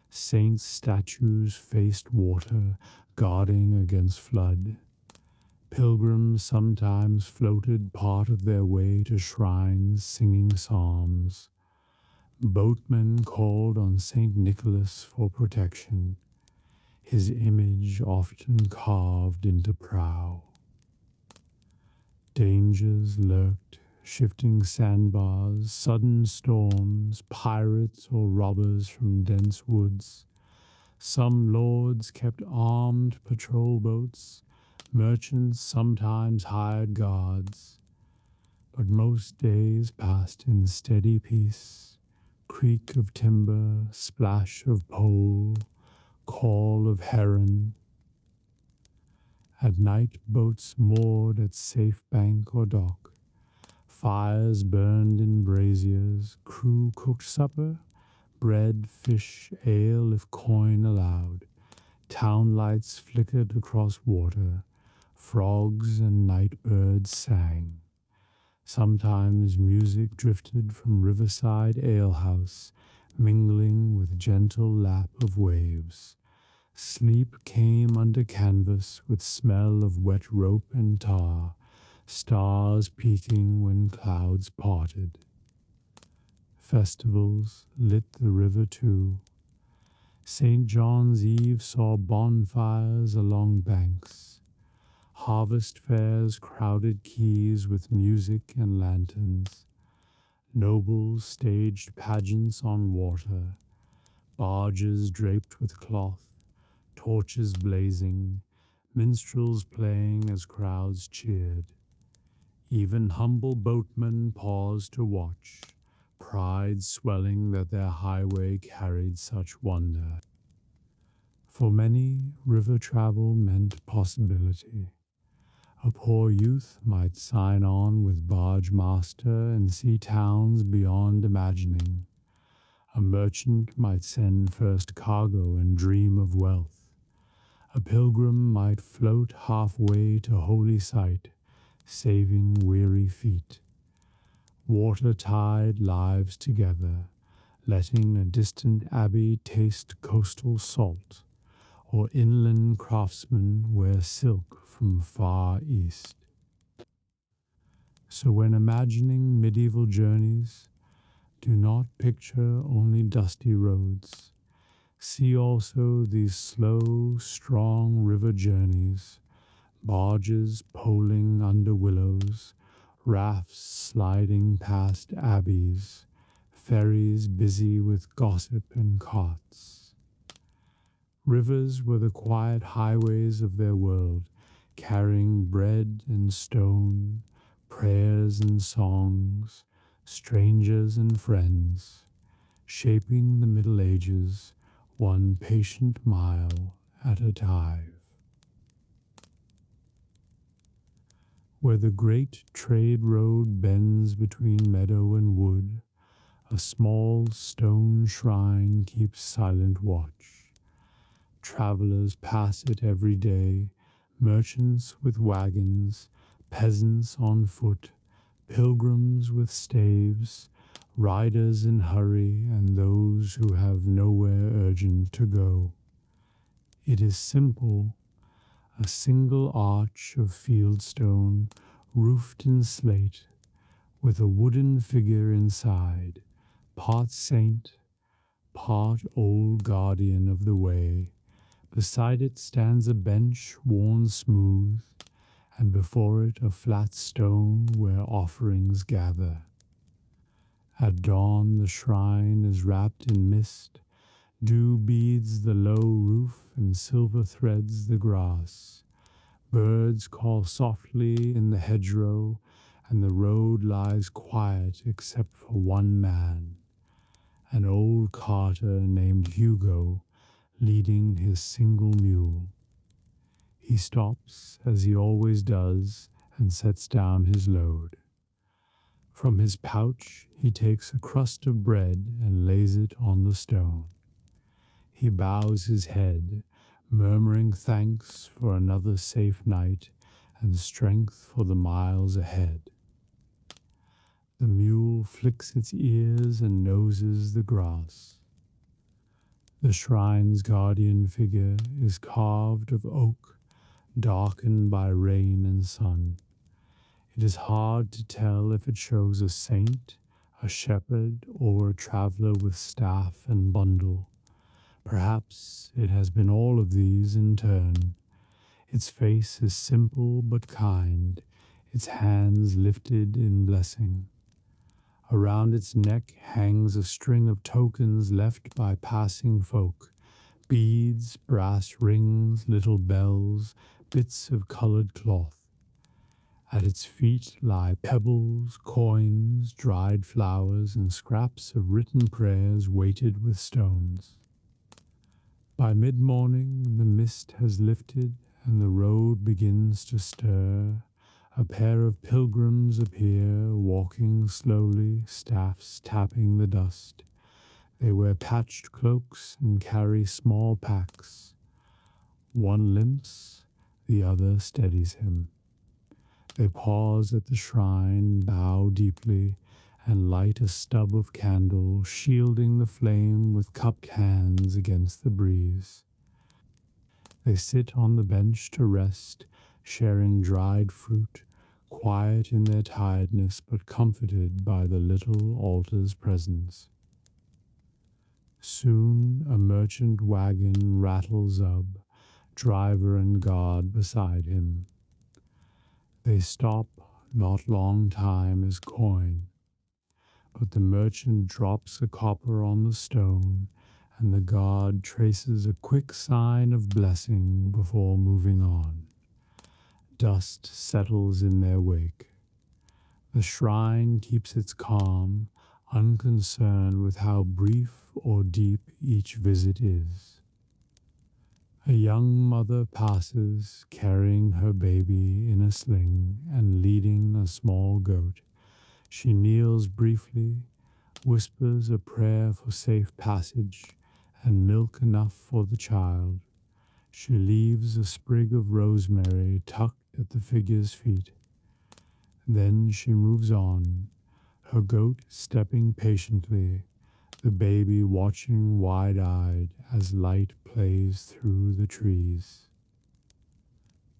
Saints' statues faced water, guarding against flood. Pilgrims sometimes floated part of their way to shrines, singing psalms. Boatmen called on St. Nicholas for protection, his image often carved into prow. Dangers lurked, shifting sandbars, sudden storms, pirates or robbers from dense woods. Some lords kept armed patrol boats, merchants sometimes hired guards. But most days passed in steady peace. Creak of timber, splash of pole, call of heron. At night boats moored at safe bank or dock. Fires burned in braziers, crew cooked supper, bread, fish, ale if coin allowed. Town lights flickered across water, frogs and night birds sang. Sometimes music drifted from riverside alehouse, mingling with gentle lap of waves. Sleep came under canvas with smell of wet rope and tar, stars peeking when clouds parted. Festivals lit the river too. St. John's Eve saw bonfires along banks. Harvest fairs crowded quays with music and lanterns. Nobles staged pageants on water, barges draped with cloth, torches blazing, minstrels playing as crowds cheered. Even humble boatmen paused to watch, pride swelling that their highway carried such wonder. For many, river travel meant possibility. A poor youth might sign on with barge master and see towns beyond imagining. A merchant might send first cargo and dream of wealth. A pilgrim might float halfway to holy site, saving weary feet. Water tied lives together, letting a distant abbey taste coastal salt, or inland craftsmen wear silk from far east. So when imagining medieval journeys, do not picture only dusty roads. See also these slow, strong river journeys, barges poling under willows, rafts sliding past abbeys, ferries busy with gossip and carts. Rivers were the quiet highways of their world, carrying bread and stone, prayers and songs, strangers and friends, shaping the Middle Ages one patient mile at a time. Where the great trade road bends between meadow and wood, a small stone shrine keeps silent watch. Travelers pass it every day, merchants with wagons, peasants on foot, pilgrims with staves, riders in hurry, and those who have nowhere urgent to go. It is simple, a single arch of fieldstone, roofed in slate, with a wooden figure inside, part saint, part old guardian of the way. Beside it stands a bench worn smooth, and before it a flat stone where offerings gather. At dawn the shrine is wrapped in mist, dew beads the low roof and silver threads the grass. Birds call softly in the hedgerow, and the road lies quiet except for one man, an old carter named Hugo, leading his single mule. He stops, as he always does, and sets down his load. From his pouch he takes a crust of bread and lays it on the stone. He bows his head, murmuring thanks for another safe night and strength for the miles ahead. The mule flicks its ears and noses the grass. The shrine's guardian figure is carved of oak, darkened by rain and sun. It is hard to tell if it shows a saint, a shepherd, or a traveler with staff and bundle. Perhaps it has been all of these in turn. Its face is simple but kind, its hands lifted in blessing. Around its neck hangs a string of tokens left by passing folk, beads, brass rings, little bells, bits of colored cloth. At its feet lie pebbles, coins, dried flowers, and scraps of written prayers weighted with stones. By mid-morning the mist has lifted and the road begins to stir, A pair of pilgrims appear, walking slowly, staffs tapping the dust. They wear patched cloaks and carry small packs. One limps, the other steadies him. They pause at the shrine, bow deeply, and light a stub of candle, shielding the flame with cupped hands against the breeze. They sit on the bench to rest, sharing dried fruit, quiet in their tiredness but comforted by the little altar's presence. Soon a merchant wagon rattles up, driver and guard beside him. They stop, not long time as coin, but the merchant drops a copper on the stone, and the guard traces a quick sign of blessing before moving on. Dust settles in their wake. The shrine keeps its calm, unconcerned with how brief or deep each visit is. A young mother passes, carrying her baby in a sling and leading a small goat. She kneels briefly, whispers a prayer for safe passage and milk enough for the child. She leaves a sprig of rosemary tucked at the figure's feet. Then she moves on, her goat stepping patiently, the baby watching wide-eyed as light plays through the trees.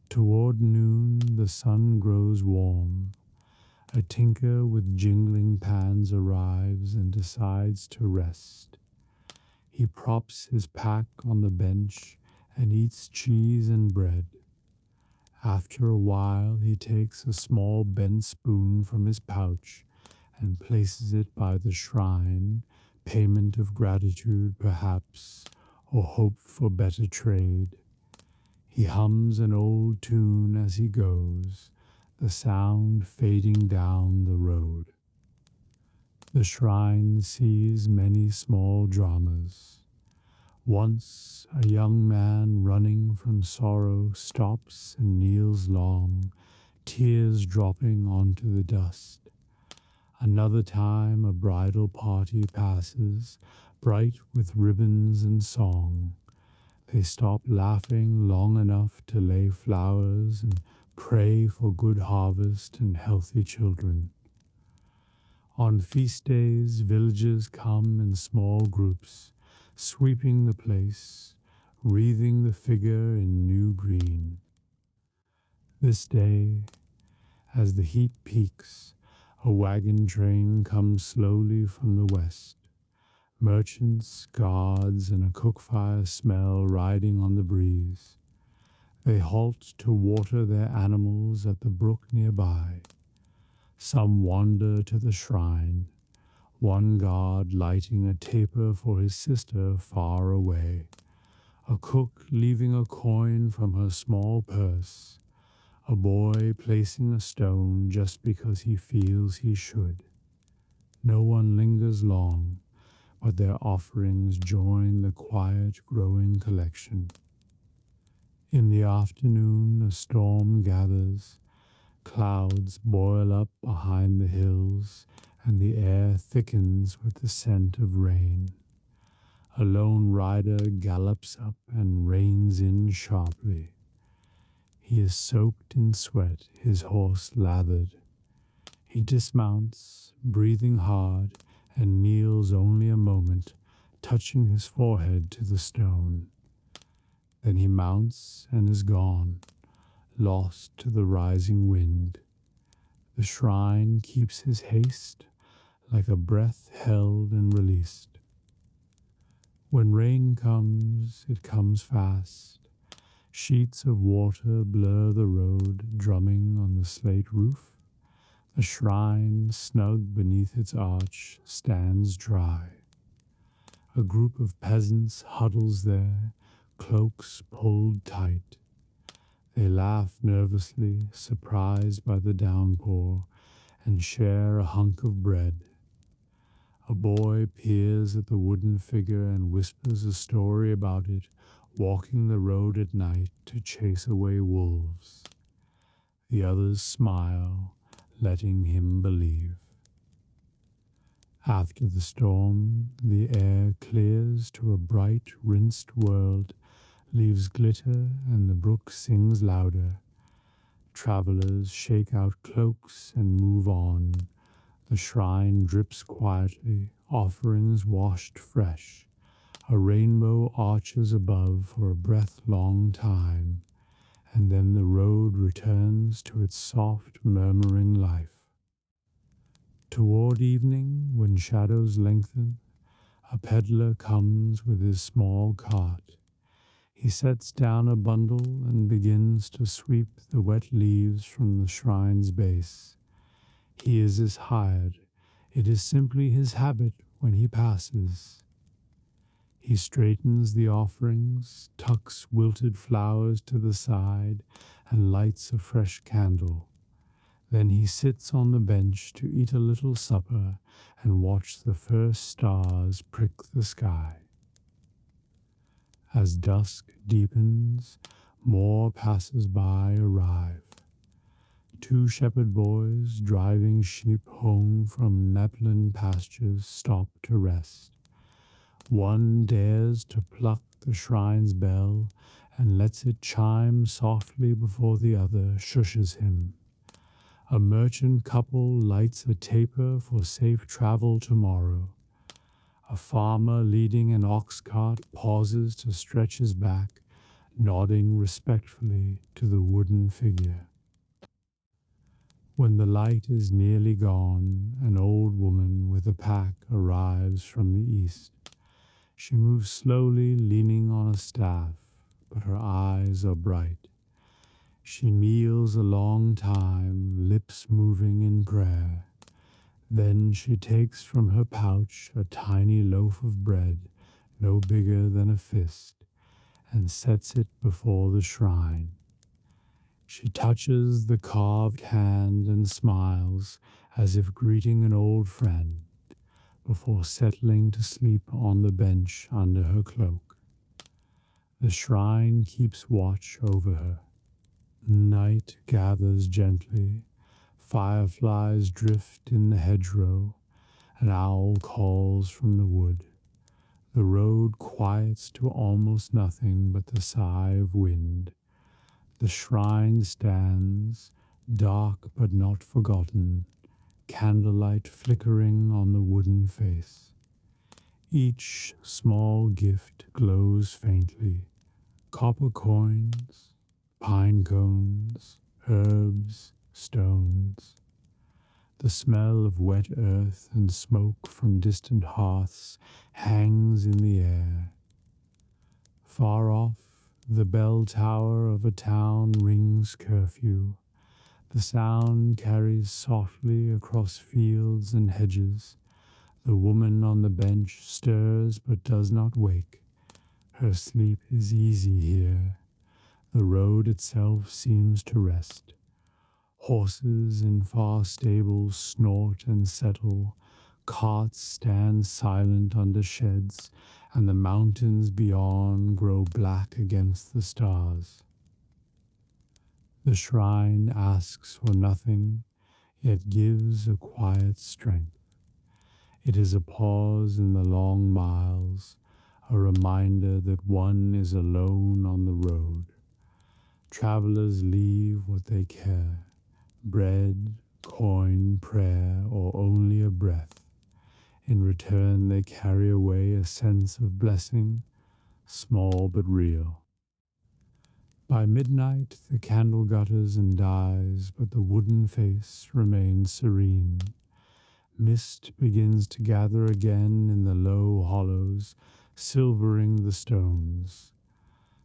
Toward noon, the sun grows warm. A tinker with jingling pans arrives and decides to rest. He props his pack on the bench and eats cheese and bread. After a while, he takes a small bent spoon from his pouch and places it by the shrine, payment of gratitude perhaps, or hope for better trade. He hums an old tune as he goes, the sound fading down the road. The shrine sees many small dramas. Once a young man running from sorrow stops and kneels long, tears dropping onto the dust. Another time a bridal party passes, bright with ribbons and song. They stop laughing long enough to lay flowers and pray for good harvest and healthy children. On feast days, villagers come in small groups, sweeping the place, wreathing the figure in new green. This day, as the heat peaks, a wagon train comes slowly from the west. Merchants, guards, and a cook fire smell riding on the breeze. They halt to water their animals at the brook nearby. Some wander to the shrine, one guard lighting a taper for his sister far away, a cook leaving a coin from her small purse, a boy placing a stone just because he feels he should. No one lingers long, but their offerings join the quiet growing collection. In the afternoon, a storm gathers. Clouds boil up behind the hills, and the air thickens with the scent of rain. A lone rider gallops up and reins in sharply. He is soaked in sweat, his horse lathered. He dismounts, breathing hard, and kneels only a moment, touching his forehead to the stone. Then he mounts and is gone, lost to the rising wind. The shrine keeps his haste, like a breath held and released. When rain comes, it comes fast. Sheets of water blur the road, drumming on the slate roof. The shrine, snug beneath its arch, stands dry. A group of peasants huddles there, cloaks pulled tight. They laugh nervously, surprised by the downpour, and share a hunk of bread. A boy peers at the wooden figure and whispers a story about it, walking the road at night to chase away wolves. The others smile, letting him believe. After the storm, the air clears to a bright, rinsed world, leaves glitter, and the brook sings louder. Travelers shake out cloaks and move on. The shrine drips quietly, offerings washed fresh. A rainbow arches above for a breath-long time, and then the road returns to its soft, murmuring life. Toward evening, when shadows lengthen, a peddler comes with his small cart. He sets down a bundle and begins to sweep the wet leaves from the shrine's base. He is his hired. It is simply his habit when he passes. He straightens the offerings, tucks wilted flowers to the side, and lights a fresh candle. Then he sits on the bench to eat a little supper and watch the first stars prick the sky. As dusk deepens, more passers-by arrive. 2 shepherd boys driving sheep home from Maplin pastures stop to rest. One dares to pluck the shrine's bell and lets it chime softly before the other shushes him. A merchant couple lights a taper for safe travel tomorrow. A farmer leading an ox cart pauses to stretch his back, nodding respectfully to the wooden figure. When the light is nearly gone, an old woman with a pack arrives from the east. She moves slowly, leaning on a staff, but her eyes are bright. She kneels a long time, lips moving in prayer. Then she takes from her pouch a tiny loaf of bread, no bigger than a fist, and sets it before the shrine. She touches the carved hand and smiles as if greeting an old friend, before settling to sleep on the bench under her cloak. The shrine keeps watch over her. Night gathers gently, fireflies drift in the hedgerow, an owl calls from the wood. The road quiets to almost nothing but the sigh of wind. The shrine stands, dark but not forgotten, candlelight flickering on the wooden face. Each small gift glows faintly, copper coins, pine cones, herbs, stones. The smell of wet earth and smoke from distant hearths hangs in the air. Far off, the bell tower of a town rings curfew. The sound carries softly across fields and hedges. The woman on the bench stirs but does not wake. Her sleep is easy here. The road itself seems to rest. Horses in far stables snort and settle. Carts stand silent under sheds, and the mountains beyond grow black against the stars. The shrine asks for nothing, yet gives a quiet strength. It is a pause in the long miles, a reminder that one is alone on the road. Travelers leave what they care, bread, coin, prayer, or only a breath. In return, they carry away a sense of blessing, small but real. By midnight, the candle gutters and dies, but the wooden face remains serene. Mist begins to gather again in the low hollows, silvering the stones.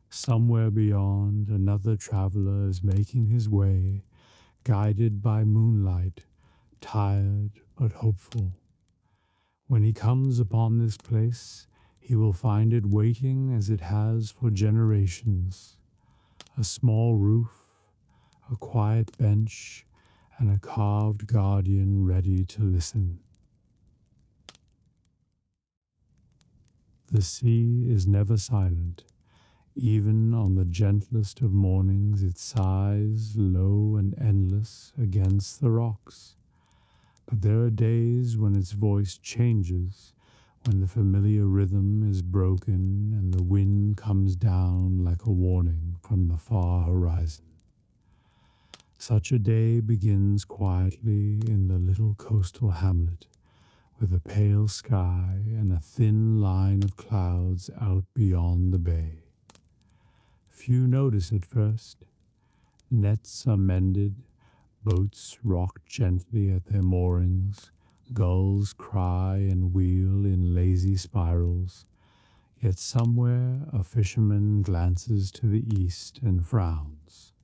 Somewhere beyond, another traveler is making his way, guided by moonlight, tired but hopeful. When he comes upon this place, he will find it waiting as it has for generations. A small roof, a quiet bench, and a carved guardian ready to listen. The sea is never silent. Even on the gentlest of mornings it sighs low and endless against the rocks. But there are days when its voice changes, when the familiar rhythm is broken and the wind comes down like a warning from the far horizon. Such a day begins quietly in the little coastal hamlet, with a pale sky and a thin line of clouds out beyond the bay. Few notice at first. Nets are mended, boats rock gently at their moorings, gulls cry and wheel in lazy spirals, yet somewhere a fisherman glances to the east and frowns.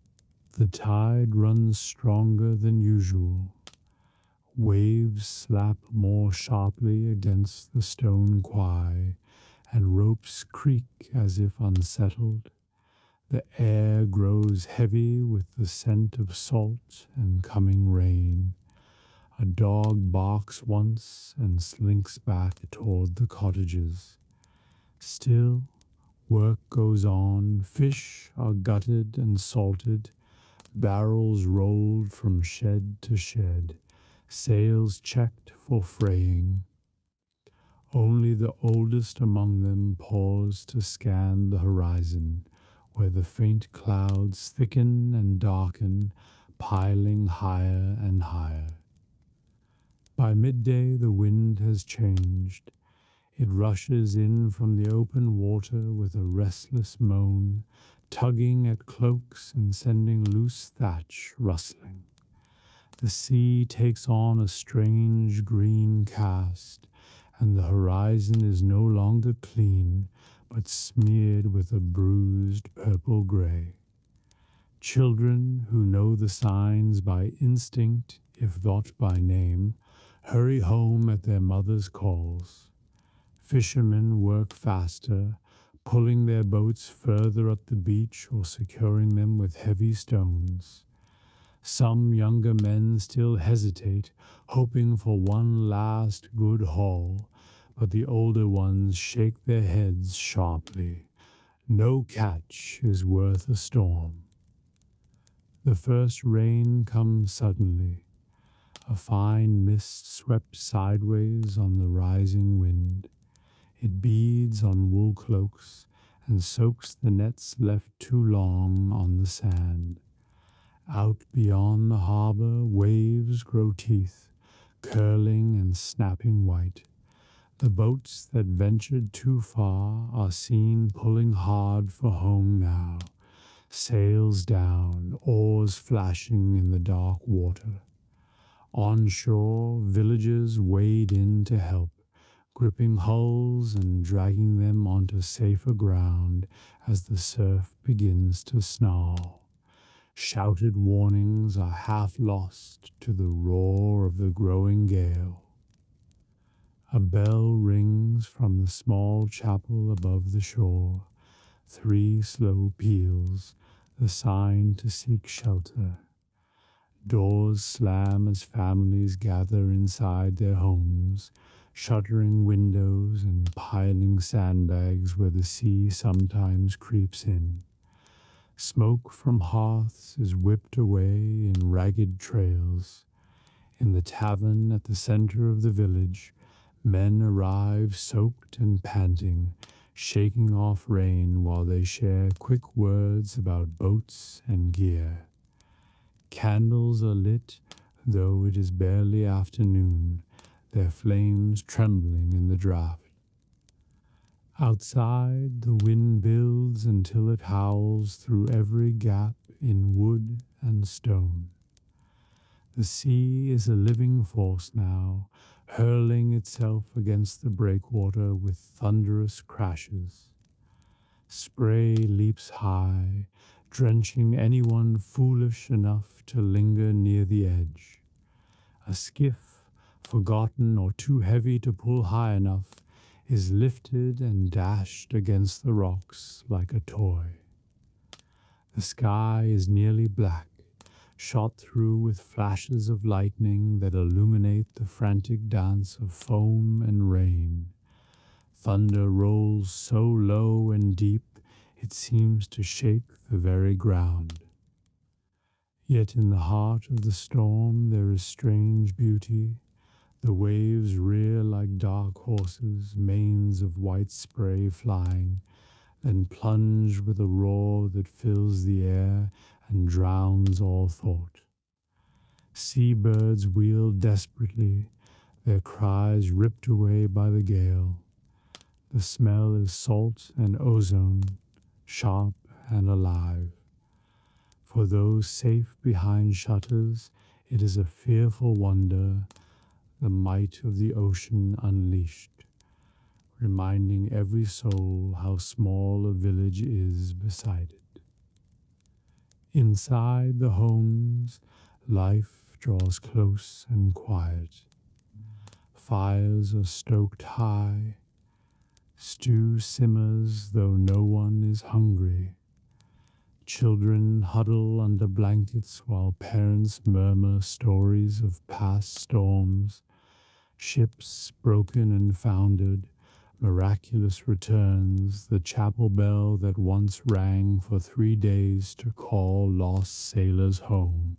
The tide runs stronger than usual. Waves slap more sharply against the stone quay, and ropes creak as if unsettled. The air grows heavy with the scent of salt and coming rain. A dog barks once and slinks back toward the cottages. Still, work goes on. Fish are gutted and salted, barrels rolled from shed to shed, sails checked for fraying. Only the oldest among them pause to scan the horizon, where the faint clouds thicken and darken, piling higher and higher. By midday the wind has changed. It rushes in from the open water with a restless moan, tugging at cloaks and sending loose thatch rustling. The sea takes on a strange green cast, and the horizon is no longer clean, but smeared with a bruised purple-gray. Children who know the signs by instinct, if not by name, hurry home at their mother's calls. Fishermen work faster, pulling their boats further up the beach or securing them with heavy stones. Some younger men still hesitate, hoping for one last good haul, but the older ones shake their heads sharply. No catch is worth a storm. The first rain comes suddenly. A fine mist swept sideways on the rising wind. It beads on wool cloaks and soaks the nets left too long on the sand. Out beyond the harbor, waves grow teeth, curling and snapping white. The boats that ventured too far are seen pulling hard for home now, sails down, oars flashing in the dark water. On shore, villagers wade in to help, gripping hulls and dragging them onto safer ground as the surf begins to snarl. Shouted warnings are half lost to the roar of the growing gale. A bell rings from the small chapel above the shore, 3 slow peals, the sign to seek shelter. Doors slam as families gather inside their homes, shuttering windows and piling sandbags where the sea sometimes creeps in. Smoke from hearths is whipped away in ragged trails. In the tavern at the center of the village, men arrive soaked and panting, shaking off rain while they share quick words about boats and gear. Candles are lit, though it is barely afternoon, their flames trembling in the draught. Outside, the wind builds until it howls through every gap in wood and stone. The sea is a living force now, hurling itself against the breakwater with thunderous crashes. Spray leaps high, drenching anyone foolish enough to linger near the edge. A skiff, forgotten or too heavy to pull high enough, is lifted and dashed against the rocks like a toy. The sky is nearly black, shot through with flashes of lightning that illuminate the frantic dance of foam and rain. Thunder rolls so low and deep It seems to shake the very ground. Yet in the heart of the storm there is strange beauty. The waves rear like dark horses, manes of white spray flying, then plunge with a roar that fills the air and drowns all thought. Seabirds wheel desperately, their cries ripped away by the gale. The smell is salt and ozone, sharp and alive. For those safe behind shutters, it is a fearful wonder, the might of the ocean unleashed, reminding every soul how small a village is beside it. Inside the homes, life draws close and quiet. Fires are stoked high. Stew simmers though no one is hungry. Children huddle under blankets while parents murmur stories of past storms, ships broken and foundered, miraculous returns, the chapel bell that once rang for 3 days to call lost sailors home.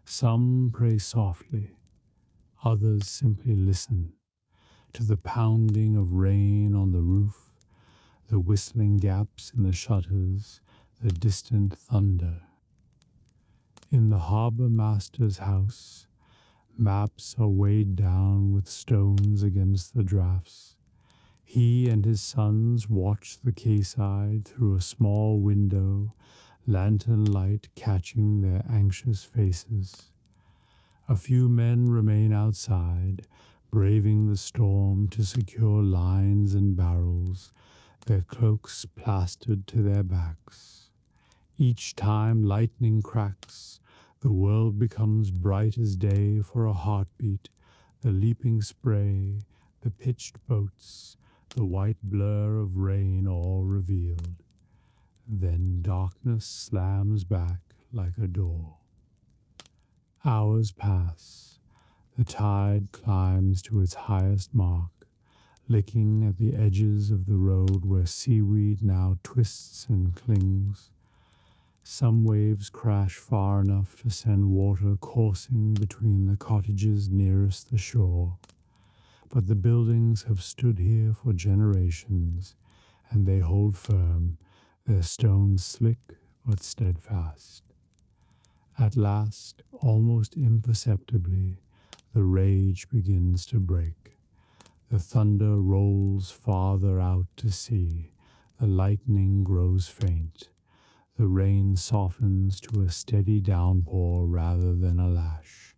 Some pray softly, others simply listen to the pounding of rain on the roof, the whistling gaps in the shutters, the distant thunder. In the harbor master's house, maps are weighed down with stones against the drafts. He and his sons watch the quayside through a small window, lantern light catching their anxious faces. A few men remain outside, braving the storm to secure lines and barrels, their cloaks plastered to their backs. Each time lightning cracks, the world becomes bright as day for a heartbeat, the leaping spray, the pitched boats, the white blur of rain all revealed. Then darkness slams back like a door. Hours pass. The tide climbs to its highest mark, licking at the edges of the road where seaweed now twists and clings. Some waves crash far enough to send water coursing between the cottages nearest the shore. But the buildings have stood here for generations, and they hold firm, their stones slick but steadfast. At last, almost imperceptibly, the rage begins to break. The thunder rolls farther out to sea, the lightning grows faint. The rain softens to a steady downpour rather than a lash.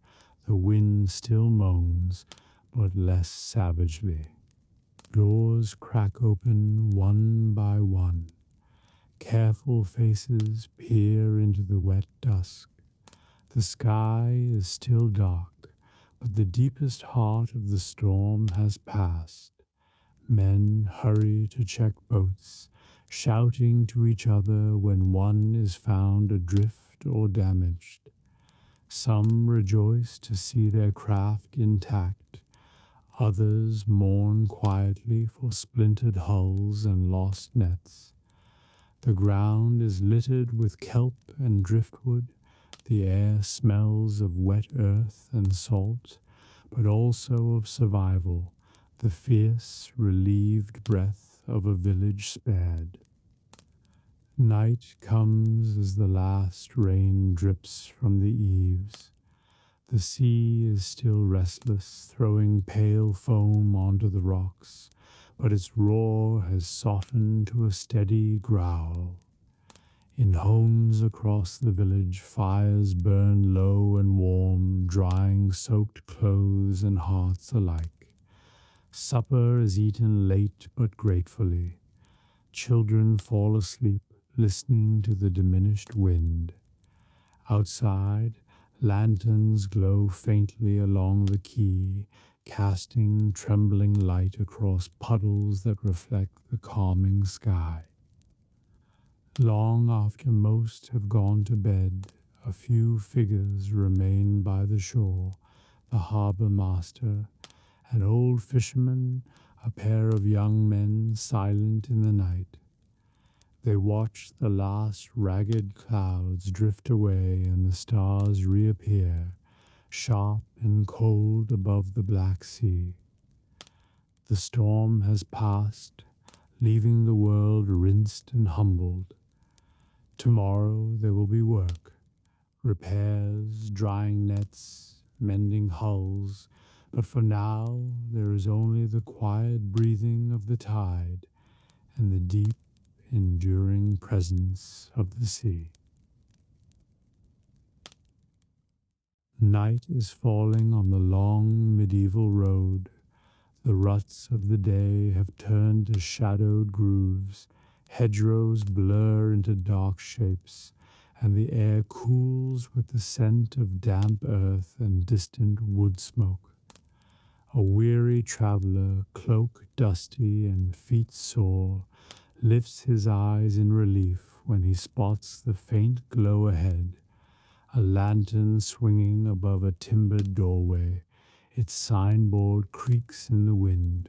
The wind still moans, but less savagely. Doors crack open one by one. Careful faces peer into the wet dusk. The sky is still dark, but the deepest heart of the storm has passed. Men hurry to check boats, shouting to each other when one is found adrift or damaged. Some rejoice to see their craft intact. Others mourn quietly for splintered hulls and lost nets. The ground is littered with kelp and driftwood. The air smells of wet earth and salt, but also of survival, the fierce, relieved breath of a village spared. Night comes as the last rain drips from the eaves. The sea is still restless, throwing pale foam onto the rocks, but its roar has softened to a steady growl. In homes across the village, fires burn low and warm, drying soaked clothes and hearts alike. Supper is eaten late but gratefully. Children fall asleep, listening to the diminished wind. Outside, lanterns glow faintly along the quay, casting trembling light across puddles that reflect the calming sky. Long after most have gone to bed, a few figures remain by the shore, the harbor master, an old fisherman, a pair of young men silent in the night. They watch the last ragged clouds drift away and the stars reappear, sharp and cold above the Black Sea. The storm has passed, leaving the world rinsed and humbled. Tomorrow there will be work, repairs, drying nets, mending hulls, but for now there is only the quiet breathing of the tide and the deep, enduring presence of the sea. Night is falling on the long medieval road. The ruts of the day have turned to shadowed grooves, hedgerows blur into dark shapes, and the air cools with the scent of damp earth and distant wood smoke. A weary traveler, cloak dusty and feet sore, lifts his eyes in relief when he spots the faint glow ahead, a lantern swinging above a timbered doorway. Its signboard creaks in the wind.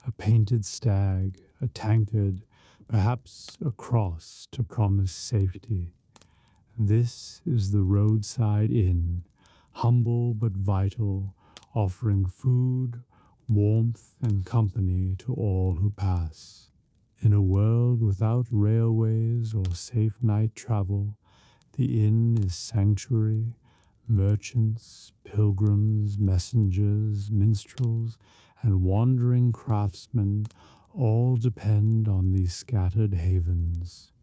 A painted stag, a tankard, perhaps a cross to promise safety. This is the Roadside Inn, humble but vital, offering food, warmth, and company to all who pass. In a world without railways or safe night travel, the inn is sanctuary. Merchants, pilgrims, messengers, minstrels, and wandering craftsmen all depend on these scattered havens.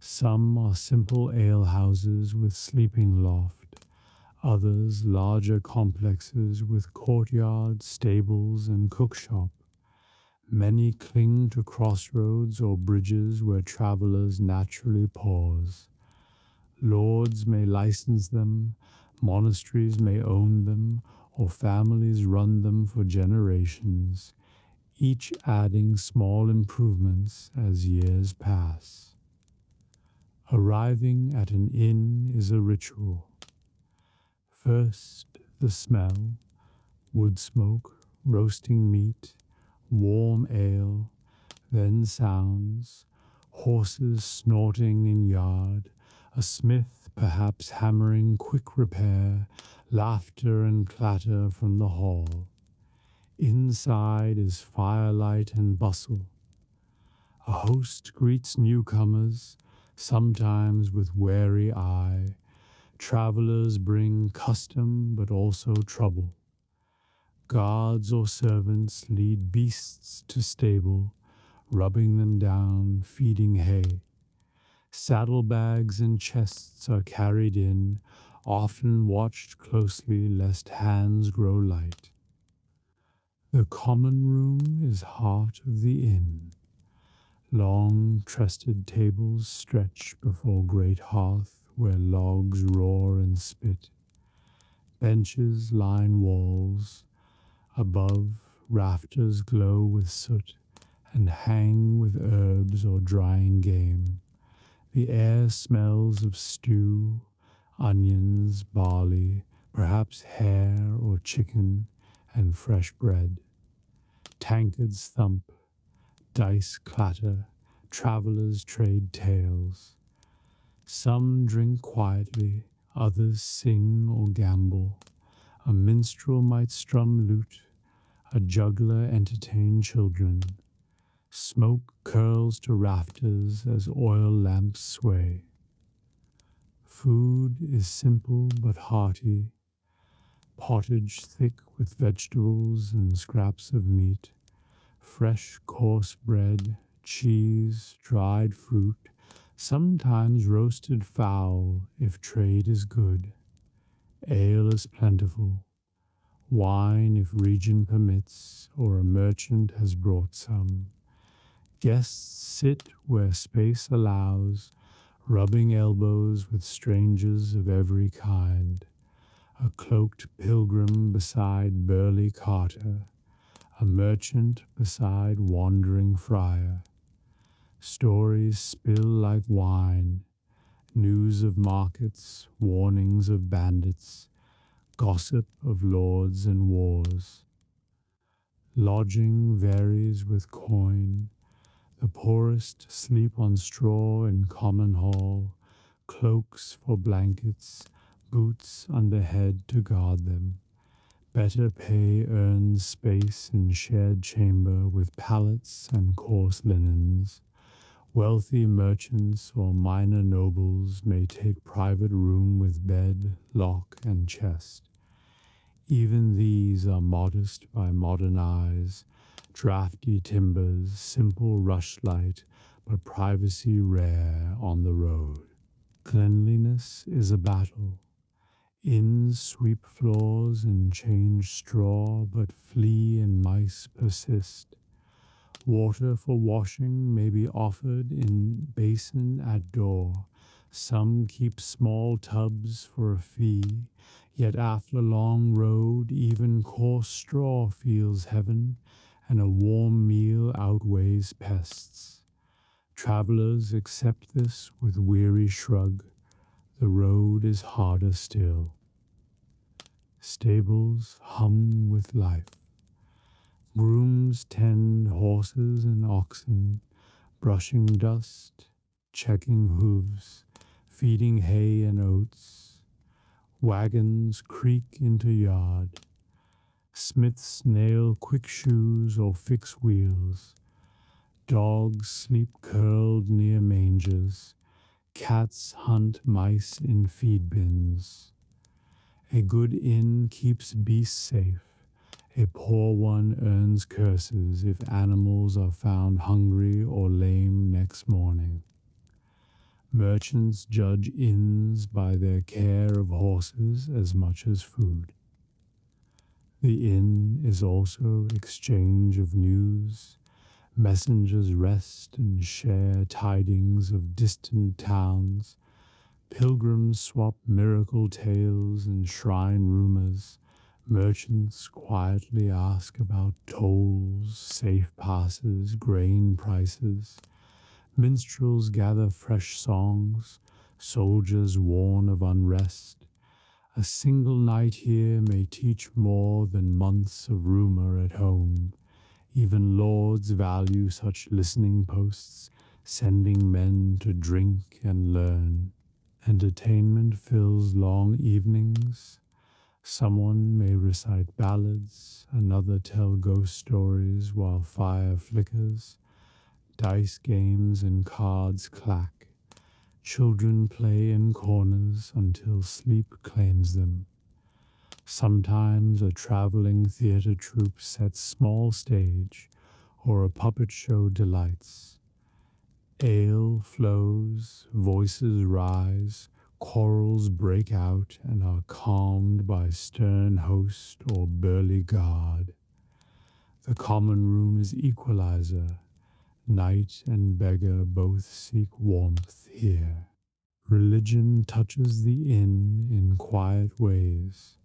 Some are simple alehouses with sleeping loft, others larger complexes with courtyard, stables, and cookshop. Many cling to crossroads or bridges where travelers naturally pause. Lords may license them, monasteries may own them, or families run them for generations, each adding small improvements as years pass. Arriving at an inn is a ritual. First, the smell, wood smoke, roasting meat, warm ale, then sounds, horses snorting in yard, a smith perhaps hammering quick repair, laughter and clatter from the hall. Inside is firelight and bustle. A host greets newcomers, sometimes with wary eye. Travelers bring custom but also trouble. Guards or servants lead beasts to stable, rubbing them down, feeding hay. Saddlebags and chests are carried in, often watched closely lest hands grow light. The common room is heart of the inn. Long trusted tables stretch before great hearth where logs roar and spit. Benches line walls. Above, rafters glow with soot and hang with herbs or drying game. The air smells of stew, onions, barley, perhaps hare or chicken, and fresh bread. Tankards thump, dice clatter, travelers trade tales. Some drink quietly, others sing or gamble. A minstrel might strum lute, a juggler entertain children. Smoke curls to rafters as oil lamps sway. Food is simple but hearty, pottage thick with vegetables and scraps of meat, fresh coarse bread, cheese, dried fruit, sometimes roasted fowl if trade is good. Ale is plentiful, wine if region permits, or a merchant has brought some. Guests sit where space allows, rubbing elbows with strangers of every kind. A cloaked pilgrim beside burly carter, a merchant beside wandering friar. Stories spill like wine, news of markets, warnings of bandits, gossip of lords and wars. Lodging varies with coin. The poorest sleep on straw in common hall, cloaks for blankets, boots under head to guard them. Better pay earns space in shared chamber with pallets and coarse linens. Wealthy merchants or minor nobles may take private room with bed, lock, and chest. Even these are modest by modern eyes, drafty timbers, simple rushlight, but privacy rare on the road. Cleanliness is a battle. Inns sweep floors and change straw, but flea and mice persist. Water for washing may be offered in basin at door. Some keep small tubs for a fee, yet after a long road even coarse straw feels heaven, and a warm meal outweighs pests. Travelers accept this with weary shrug. The road is harder still. Stables hum with life. Grooms tend horses and oxen, brushing dust, checking hooves, feeding hay and oats. Wagons creak into yard. Smiths nail quick shoes or fix wheels. Dogs sleep curled near mangers. Cats hunt mice in feed bins. A good inn keeps beasts safe. A poor one earns curses if animals are found hungry or lame next morning. Merchants judge inns by their care of horses as much as food. The inn is also exchange of news. Messengers rest and share tidings of distant towns. Pilgrims swap miracle tales and shrine rumors. Merchants quietly ask about tolls, safe passes, grain prices. Minstrels gather fresh songs. Soldiers warn of unrest. A single night here may teach more than months of rumor at home. Even lords value such listening posts, sending men to drink and learn. Entertainment fills long evenings. Someone may recite ballads, another tell ghost stories while fire flickers. Dice games and cards clack. Children play in corners until sleep claims them. Sometimes a traveling theater troupe sets small stage, or a puppet show delights. Ale flows, voices rise, quarrels break out and are calmed by stern host or burly guard. The common room is equalizer. Knight and beggar both seek warmth here. Religion touches the inn in quiet ways.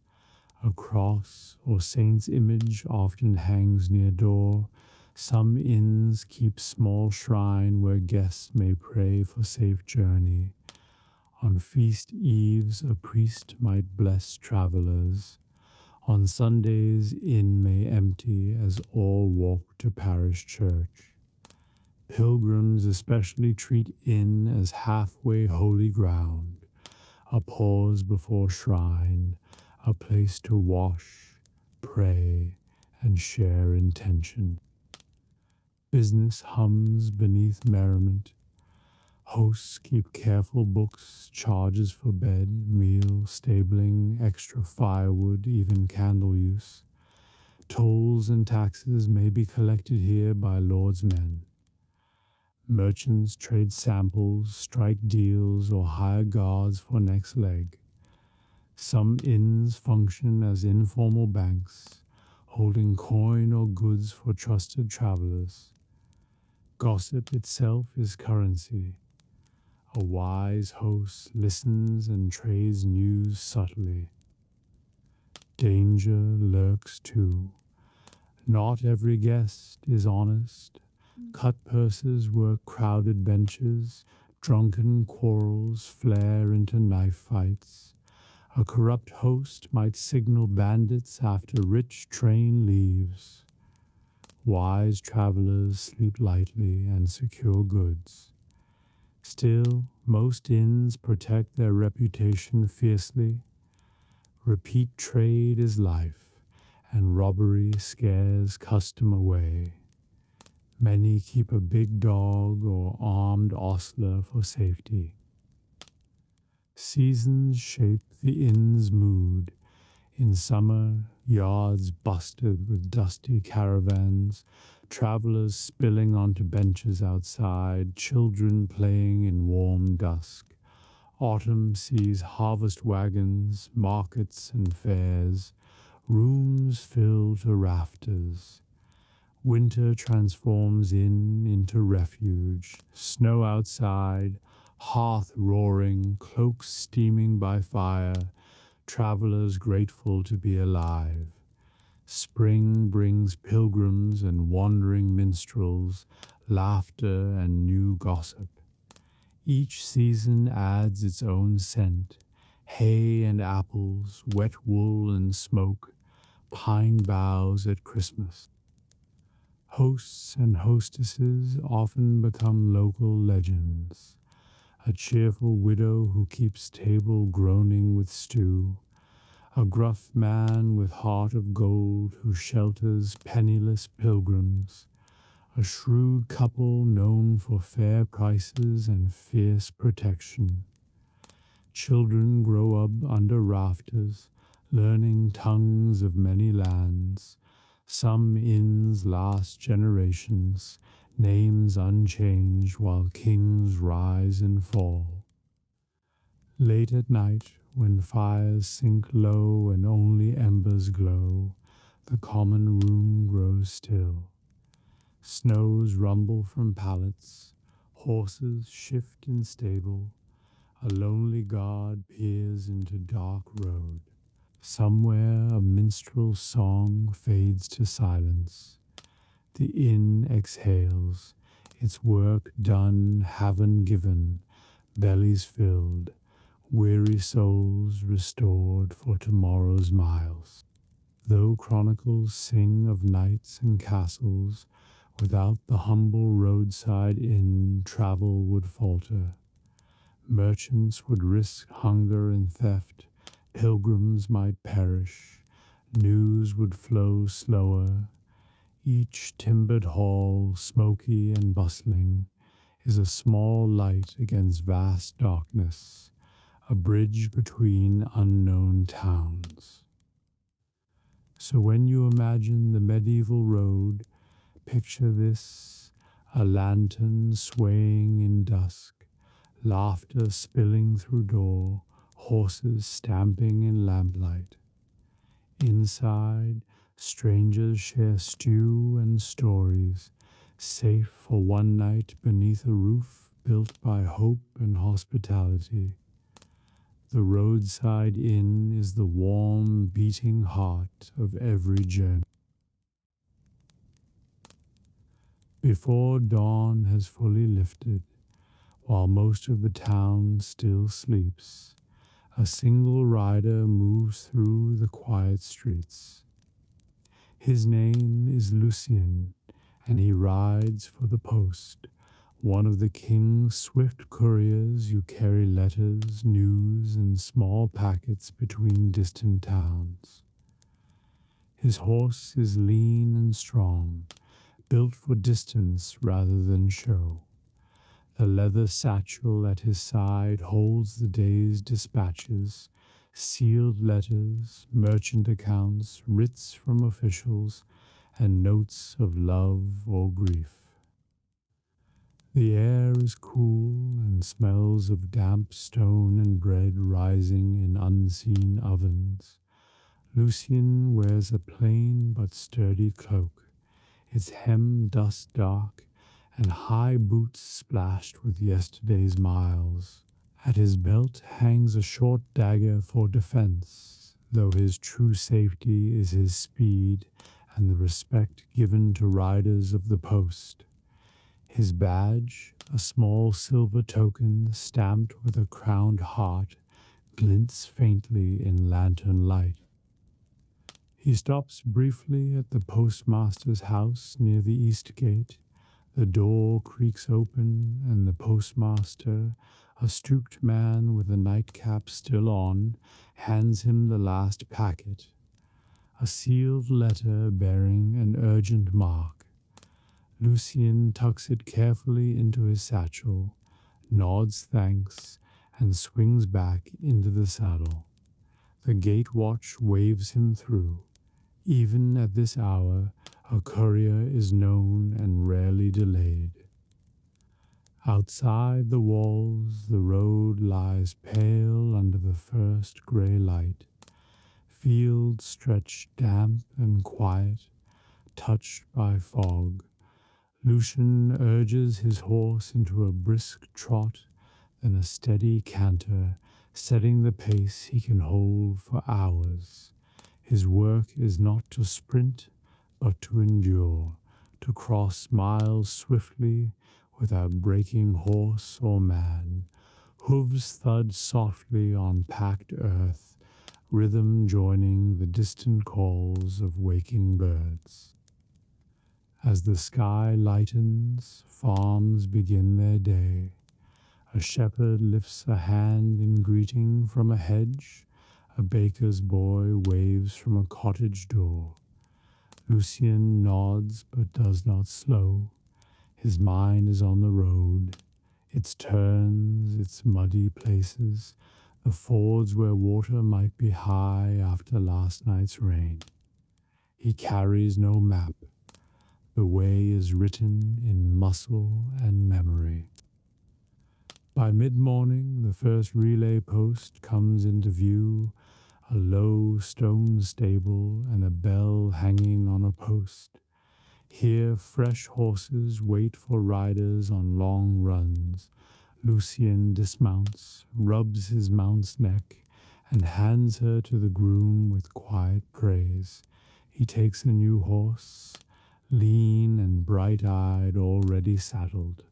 A cross or saint's image often hangs near door. Some inns keep small shrine where guests may pray for safe journey. On feast eves a priest might bless travelers. On Sundays inn may empty as all walk to parish church. Pilgrims especially treat inn as halfway holy ground, a pause before shrine, a place to wash, pray, and share intention. Business hums beneath merriment. Hosts keep careful books, charges for bed, meal, stabling, extra firewood, even candle use. Tolls and taxes may be collected here by lord's men. Merchants trade samples, strike deals, or hire guards for next leg. Some inns function as informal banks, holding coin or goods for trusted travelers. Gossip itself is currency. A wise host listens and trades news subtly. Danger lurks too. Not every guest is honest. Cut purses work crowded benches. Drunken quarrels flare into knife fights. A corrupt host might signal bandits after rich train leaves. Wise travelers sleep lightly and secure goods. Still, most inns protect their reputation fiercely. Repeat trade is life, and robbery scares custom away. Many keep a big dog or armed ostler for safety. Seasons shape the inn's mood. In summer, yards busted with dusty caravans, travelers spilling onto benches outside, children playing in warm dusk. Autumn sees harvest wagons, markets and fairs, rooms filled to rafters. Winter transforms inn into refuge, snow outside, hearth roaring, cloaks steaming by fire, travelers grateful to be alive. Spring brings pilgrims and wandering minstrels, laughter and new gossip. Each season adds its own scent, hay and apples, wet wool and smoke, pine boughs at Christmas. Hosts and hostesses often become local legends. A cheerful widow who keeps table groaning with stew, a gruff man with heart of gold who shelters penniless pilgrims, a shrewd couple known for fair prices and fierce protection. Children grow up under rafters, learning tongues of many lands. Some inns last generations, names unchanged while kings rise and fall. Late at night, when fires sink low and only embers glow, the common room grows still. Snows rumble from pallets, horses shift in stable, a lonely guard peers into dark road. Somewhere a minstrel's song fades to silence. The inn exhales, its work done, heaven given, bellies filled, weary souls restored for tomorrow's miles. Though chronicles sing of knights and castles, without the humble roadside inn travel would falter. Merchants would risk hunger and theft, pilgrims might perish, news would flow slower. Each timbered hall, smoky and bustling, is a small light against vast darkness, a bridge between unknown towns. So when you imagine the medieval road, picture this: a lantern swaying in dusk, laughter spilling through door, horses stamping in lamplight. Inside, strangers share stew and stories, safe for one night beneath a roof built by hope and hospitality. The roadside inn is the warm, beating heart of every journey. Before dawn has fully lifted, while most of the town still sleeps, a single rider moves through the quiet streets. His name is Lucien, and he rides for the post, one of the king's swift couriers who carry letters, news, and small packets between distant towns. His horse is lean and strong, built for distance rather than show. The leather satchel at his side holds the day's dispatches, sealed letters, merchant accounts, writs from officials, and notes of love or grief. The air is cool and smells of damp stone and bread rising in unseen ovens. Lucien wears a plain but sturdy cloak, its hem dust dark, and high boots splashed with yesterday's miles. At his belt hangs a short dagger for defense, though his true safety is his speed and the respect given to riders of the post. His badge, a small silver token stamped with a crowned heart, glints faintly in lantern light. He stops briefly at the postmaster's house near the east gate. The door creaks open, and the postmaster, a stooped man with a nightcap still on, hands him the last packet, a sealed letter bearing an urgent mark. Lucien tucks it carefully into his satchel, nods thanks, and swings back into the saddle. The gate watch waves him through. Even at this hour, a courier is known and rarely delayed. Outside the walls, the road lies pale under the first grey light. Fields stretch damp and quiet, touched by fog. Lucian urges his horse into a brisk trot, then a steady canter, setting the pace he can hold for hours. His work is not to sprint, but to endure, to cross miles swiftly without breaking horse or man. Hooves thud softly on packed earth, rhythm joining the distant calls of waking birds. As the sky lightens, farms begin their day. A shepherd lifts a hand in greeting from a hedge. A baker's boy waves from a cottage door. Lucien nods but does not slow. His mind is on the road, its turns, its muddy places, the fords where water might be high after last night's rain. He carries no map. The way is written in muscle and memory. By mid-morning, the first relay post comes into view, a low stone stable and a bell hanging on a post. Here fresh horses wait for riders on long runs. Lucien dismounts, rubs his mount's neck, and hands her to the groom with quiet praise. He takes a new horse, lean and bright-eyed, already saddled.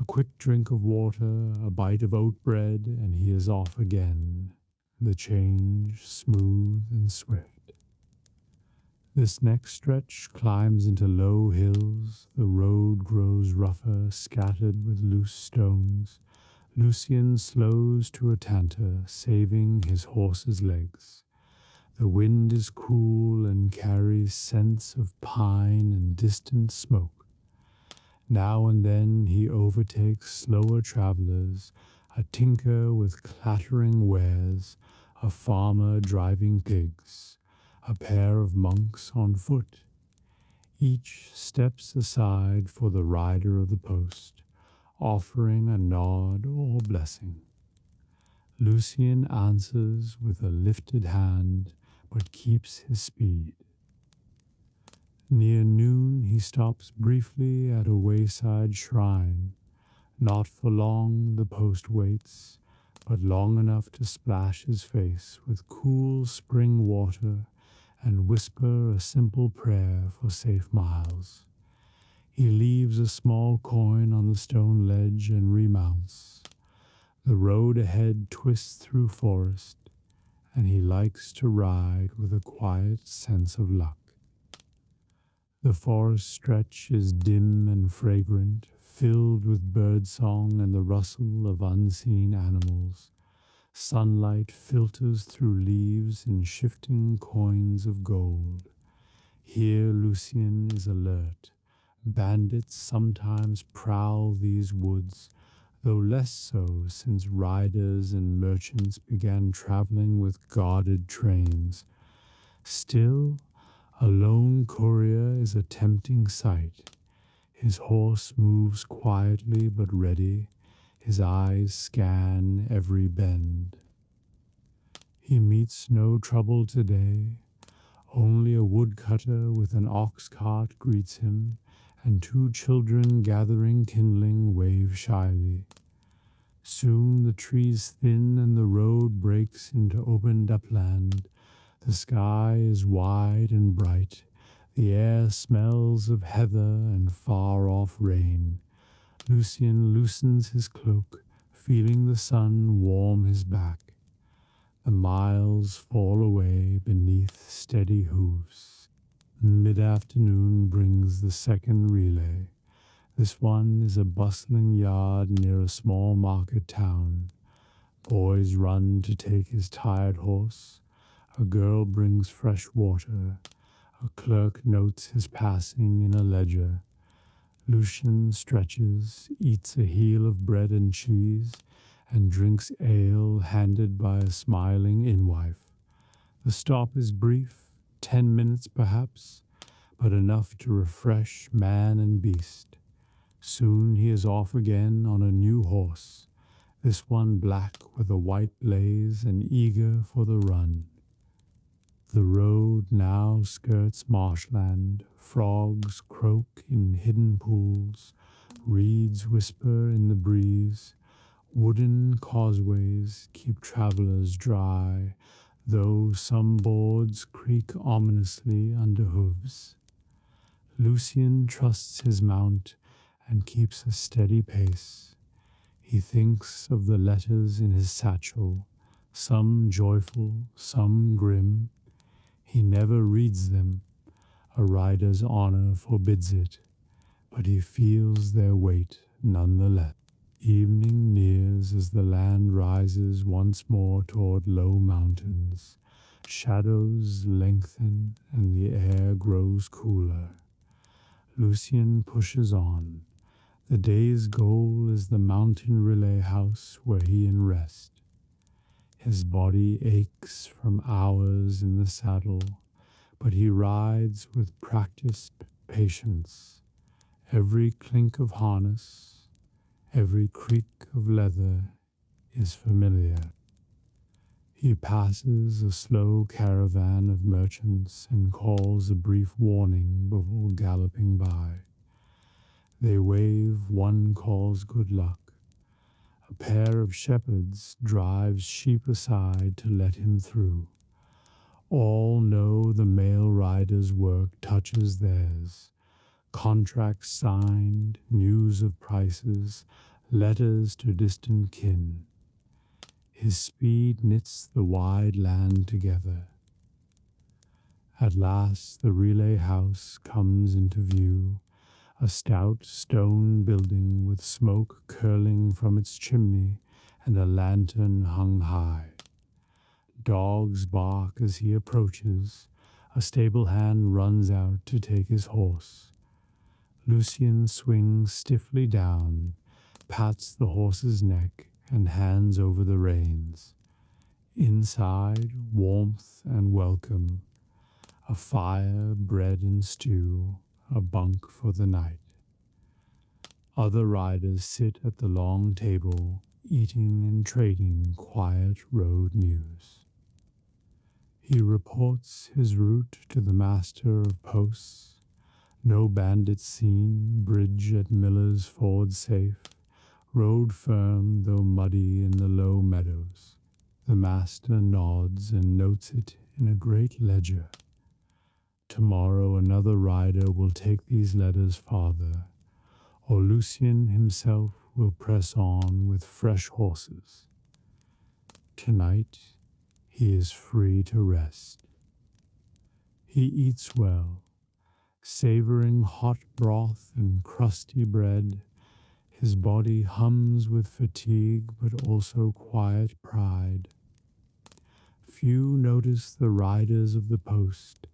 A quick drink of water, a bite of oat bread, and he is off again. The change smooth and swift. This next stretch climbs into low hills. The road grows rougher, scattered with loose stones. Lucien slows to a canter, saving his horse's legs. The wind is cool and carries scents of pine and distant smoke. Now and then he overtakes slower travelers, a tinker with clattering wares, a farmer driving pigs, a pair of monks on foot. Each steps aside for the rider of the post, offering a nod or blessing. Lucien answers with a lifted hand, but keeps his speed. Near noon he stops briefly at a wayside shrine. Not for long the post waits, but long enough to splash his face with cool spring water and whisper a simple prayer for safe miles. He leaves a small coin on the stone ledge and remounts. The road ahead twists through forest, and he likes to ride with a quiet sense of luck. The forest stretch is dim and fragrant, filled with birdsong and the rustle of unseen animals. Sunlight filters through leaves in shifting coins of gold. Here Lucien is alert. Bandits sometimes prowl these woods, though less so since riders and merchants began traveling with guarded trains. Still, a lone courier is a tempting sight. His horse moves quietly but ready. His eyes scan every bend. He meets no trouble today. Only a woodcutter with an ox cart greets him, and two children gathering kindling wave shyly. Soon the trees thin and the road breaks into opened upland. The sky is wide and bright. The air smells of heather and far-off rain. Lucien loosens his cloak, feeling the sun warm his back. The miles fall away beneath steady hooves. Mid-afternoon brings the second relay. This one is a bustling yard near a small market town. Boys run to take his tired horse. A girl brings fresh water. A clerk notes his passing in a ledger. Lucian stretches, eats a heel of bread and cheese, and drinks ale handed by a smiling innwife. The stop is brief, 10 minutes perhaps, but enough to refresh man and beast. Soon he is off again on a new horse, this one black with a white blaze and eager for the run. The road now skirts marshland, frogs croak in hidden pools, reeds whisper in the breeze, wooden causeways keep travelers dry, though some boards creak ominously under hooves. Lucian trusts his mount and keeps a steady pace. He thinks of the letters in his satchel, some joyful, some grim. He never reads them. A rider's honor forbids it, but he feels their weight nonetheless. Evening nears as the land rises once more toward low mountains. Shadows lengthen and the air grows cooler. Lucian pushes on. The day's goal is the mountain relay house where he can rest. His body aches from hours in the saddle, but he rides with practiced patience. Every clink of harness, every creak of leather is familiar. He passes a slow caravan of merchants and calls a brief warning before galloping by. They wave, one calls good luck. A pair of shepherds drives sheep aside to let him through. All know the male rider's work touches theirs. Contracts signed, news of prices, letters to distant kin. His speed knits the wide land together. At last the relay house comes into view, a stout stone building with smoke curling from its chimney and a lantern hung high. Dogs bark as he approaches. A stable hand runs out to take his horse. Lucian swings stiffly down, pats the horse's neck, and hands over the reins. Inside, warmth and welcome. A fire, bread and stew, a bunk for the night. Other riders sit at the long table, eating and trading quiet road news. He reports his route to the master of posts. No bandits seen, bridge at Miller's Ford safe, road firm though muddy in the low meadows. The master nods and notes it in a great ledger. Tomorrow another rider will take these letters farther, or Lucian himself will press on with fresh horses. Tonight he is free to rest. He eats well, savoring hot broth and crusty bread. His body hums with fatigue but also quiet pride. Few notice the riders of the post.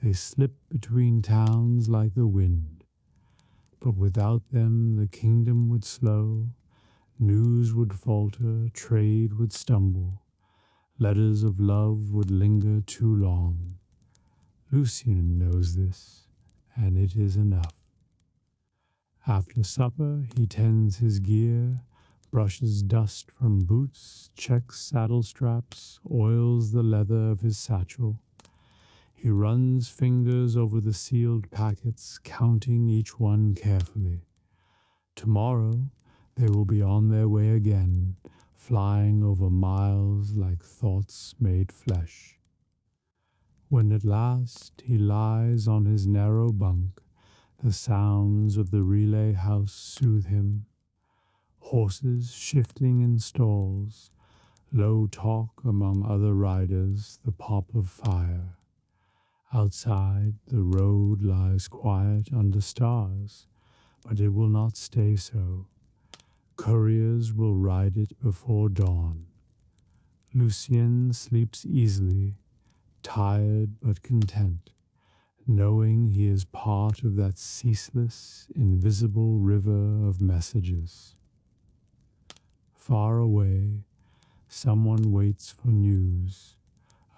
They slip between towns like the wind. But without them the kingdom would slow, news would falter, trade would stumble, letters of love would linger too long. Lucian knows this, and it is enough. After supper he tends his gear, brushes dust from boots, checks saddle straps, oils the leather of his satchel. He runs fingers over the sealed packets, counting each one carefully. Tomorrow they will be on their way again, flying over miles like thoughts made flesh. When at last he lies on his narrow bunk, the sounds of the relay house soothe him. Horses shifting in stalls, Low talk among other riders, the pop of fire. Outside, the road lies quiet under stars, but it will not stay so. Couriers will ride it before dawn. Lucien sleeps easily, tired but content, knowing he is part of that ceaseless, invisible river of messages. Far away, someone waits for news,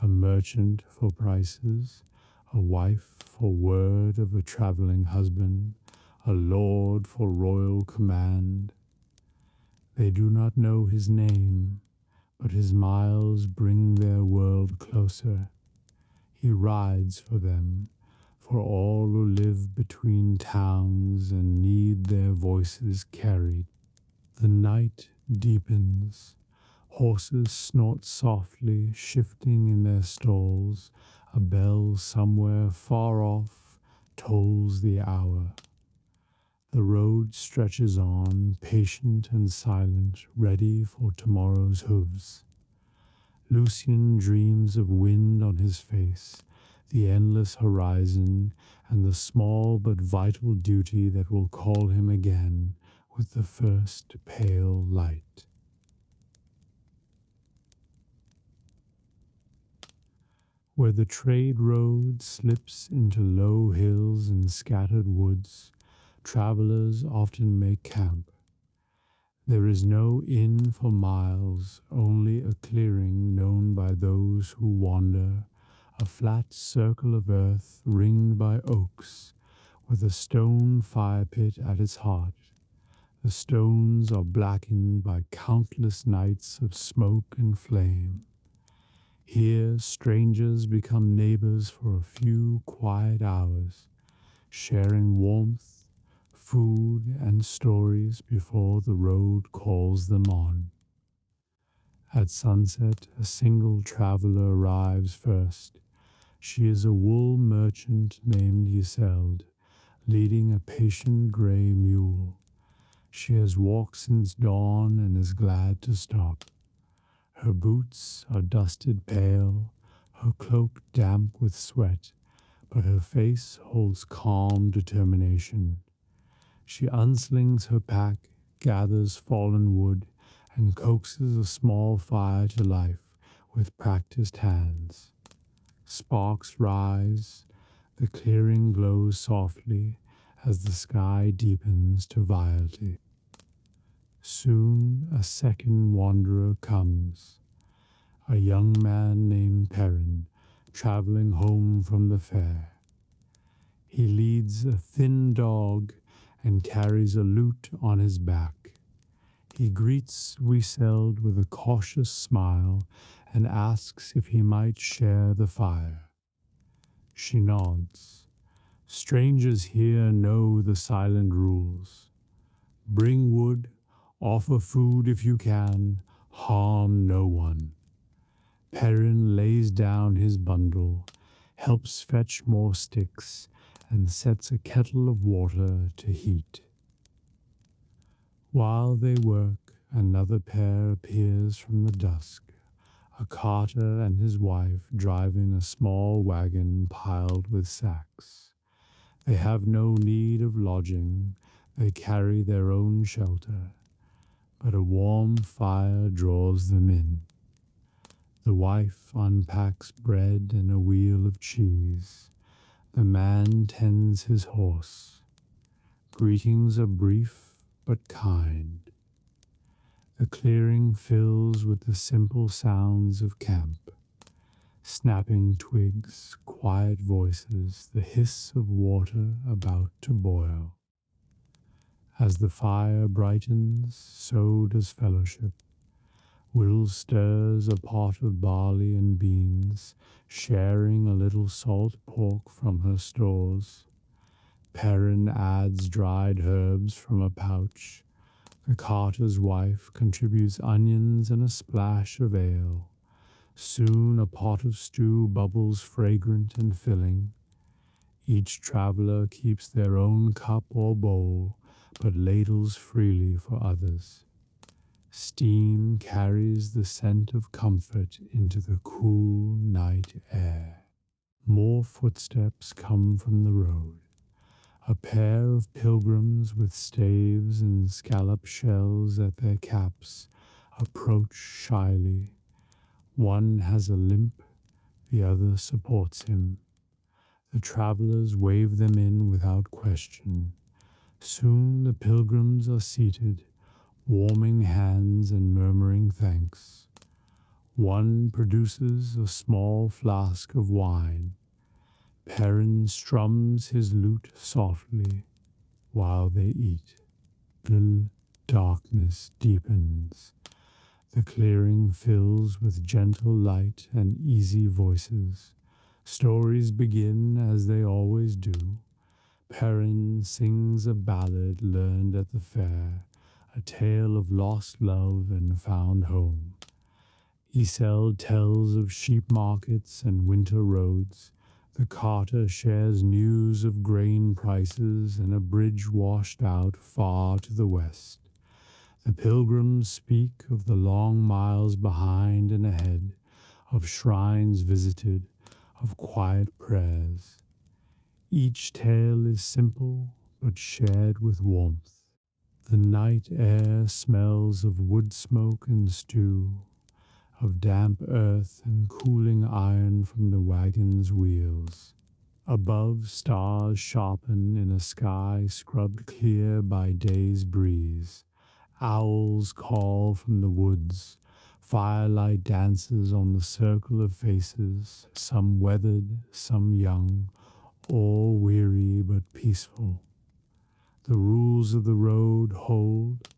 a merchant for prices, a wife for word of a traveling husband, a lord for royal command. They do not know his name, but his miles bring their world closer. He rides for them, for all who live between towns and need their voices carried. The night deepens. Horses snort softly, shifting in their stalls. A bell somewhere far off tolls the hour. The road stretches on, patient and silent, ready for tomorrow's hooves. Lucien dreams of wind on his face, the endless horizon, and the small but vital duty that will call him again with the first pale light. Where the trade road slips into low hills and scattered woods, travelers often make camp. There is no inn for miles, only a clearing known by those who wander, a flat circle of earth ringed by oaks, with a stone fire pit at its heart. The stones are blackened by countless nights of smoke and flame. Here, strangers become neighbors for a few quiet hours, sharing warmth, food, and stories before the road calls them on. At sunset, a single traveler arrives first. She is a wool merchant named Isolde, leading a patient gray mule. She has walked since dawn and is glad to stop. Her boots are dusted pale, her cloak damp with sweat, but her face holds calm determination. She unslings her pack, gathers fallen wood, and coaxes a small fire to life with practiced hands. Sparks rise, the clearing glows softly as the sky deepens to violet. Soon a second wanderer comes, a young man named Perrin, traveling home from the fair. He leads a thin dog and carries a lute on his back. He greets Isolde with a cautious smile and asks if he might share the fire. She nods. Strangers here know the silent rules. Bring wood, offer food if you can, harm no one. Perrin lays down his bundle, helps fetch more sticks, and sets a kettle of water to heat. While they work, another pair appears from the dusk, a carter and his wife driving a small wagon piled with sacks. They have no need of lodging, they carry their own shelter, but a warm fire draws them in. The wife unpacks bread and a wheel of cheese. The man tends his horse. Greetings are brief but kind. The clearing fills with the simple sounds of camp. Snapping twigs, quiet voices, the hiss of water about to boil. As the fire brightens, so does fellowship. Will stirs a pot of barley and beans, sharing a little salt pork from her stores. Perrin adds dried herbs from a pouch. The carter's wife contributes onions and a splash of ale. Soon a pot of stew bubbles fragrant and filling. Each traveler keeps their own cup or bowl, but ladles freely for others. Steam carries the scent of comfort into the cool night air. More footsteps come from the road. A pair of pilgrims with staves and scallop shells at their caps approach shyly. One has a limp, the other supports him. The travelers wave them in without question. Soon the pilgrims are seated, warming hands and murmuring thanks. One produces a small flask of wine. Perrin strums his lute softly while they eat. The darkness deepens. The clearing fills with gentle light and easy voices. Stories begin as they always do. Perrin sings a ballad learned at the fair, a tale of lost love and found home. Isel tells of sheep markets and winter roads. The carter shares news of grain prices and a bridge washed out far to the west. The pilgrims speak of the long miles behind and ahead, of shrines visited, of quiet prayers. Each tale is simple, but shared with warmth. The night air smells of wood smoke and stew, of damp earth and cooling iron from the wagon's wheels. Above, stars sharpen in a sky scrubbed clear by day's breeze. Owls call from the woods. Firelight dances on the circle of faces, some weathered, some young, all weary but peaceful. The rules of the road hold.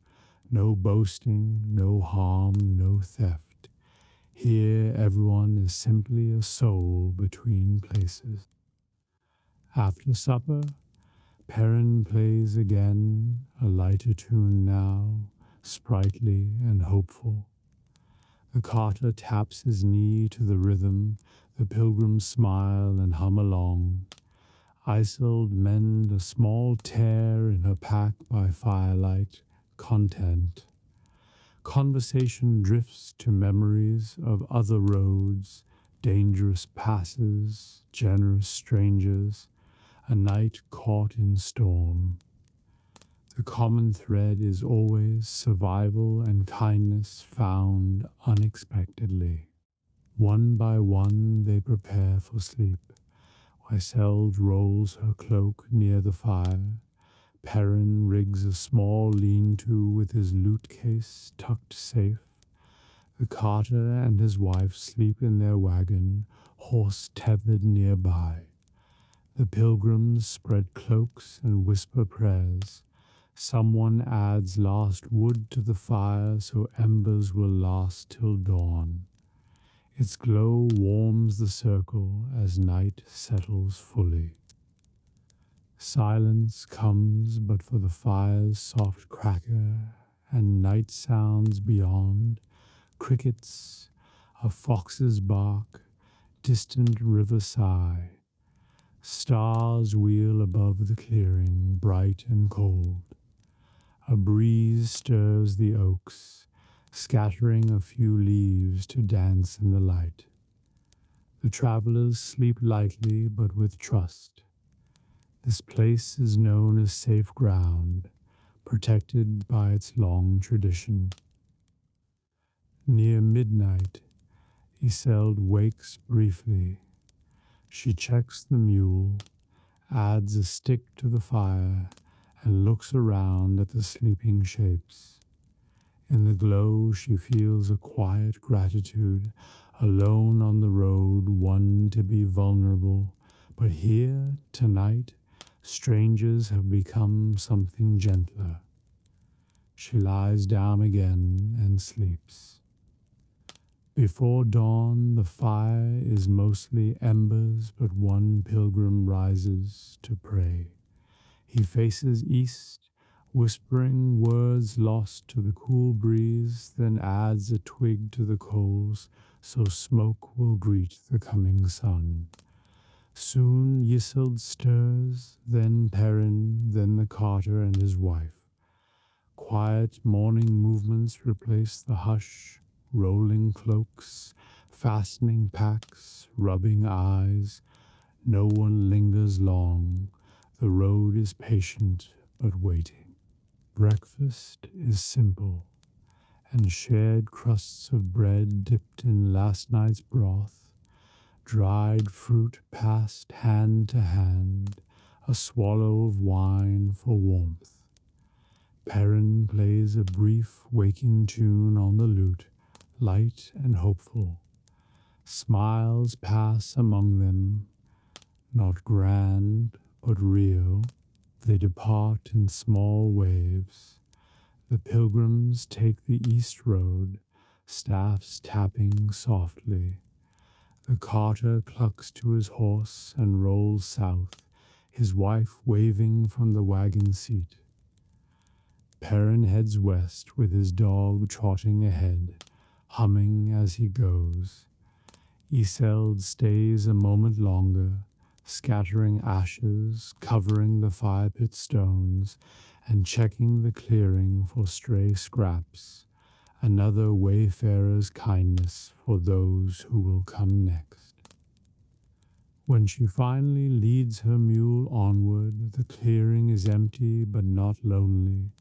No boasting, no harm, no theft. Here everyone is simply a soul between places. After supper, Perrin plays again, a lighter tune now, sprightly and hopeful. The carter taps his knee to the rhythm, the pilgrims smile and hum along. Isolde mend a small tear in her pack by firelight, content. Conversation drifts to memories of other roads, dangerous passes, generous strangers, a night caught in storm. The common thread is always survival and kindness found unexpectedly. One by one they prepare for sleep. Isolde rolls her cloak near the fire. Perrin rigs a small lean-to with his lute case tucked safe. The carter and his wife sleep in their wagon, horse tethered nearby. The pilgrims spread cloaks and whisper prayers. Someone adds last wood to the fire so embers will last till dawn. Its glow warms the circle as night settles fully. Silence comes but for the fire's soft cracker and night sounds beyond, crickets, a fox's bark, distant river sigh. Stars wheel above the clearing, bright and cold. A breeze stirs the oaks, scattering a few leaves to dance in the light. The travelers sleep lightly but with trust. This place is known as safe ground, protected by its long tradition. Near midnight, Isolde wakes briefly. She checks the mule, adds a stick to the fire, and looks around at the sleeping shapes. In the glow, she feels a quiet gratitude, alone on the road, one to be vulnerable. But here, tonight, strangers have become something gentler. She lies down again and sleeps. Before dawn, the fire is mostly embers, but one pilgrim rises to pray. He faces east, whispering words lost to the cool breeze, then adds a twig to the coals, so smoke will greet the coming sun. Soon Isolde stirs, then Perrin, then the carter and his wife. quiet morning movements replace the hush, rolling cloaks, fastening packs, rubbing eyes. No one lingers long. The road is patient but waiting. Breakfast is simple, and shared crusts of bread dipped in last night's broth, dried fruit passed hand to hand, a swallow of wine for warmth. Perrin plays a brief waking tune on the lute, light and hopeful. Smiles pass among them, not grand but real. They depart in small waves. The pilgrims take the east road, staffs tapping softly. The carter clucks to his horse and rolls south, his wife waving from the wagon seat. Perrin heads west with his dog trotting ahead, humming as he goes. Isolde stays a moment longer, scattering ashes, covering the fire pit stones, and checking the clearing for stray scraps, another wayfarer's kindness for those who will come next. When she finally leads her mule onward, the clearing is empty but not lonely.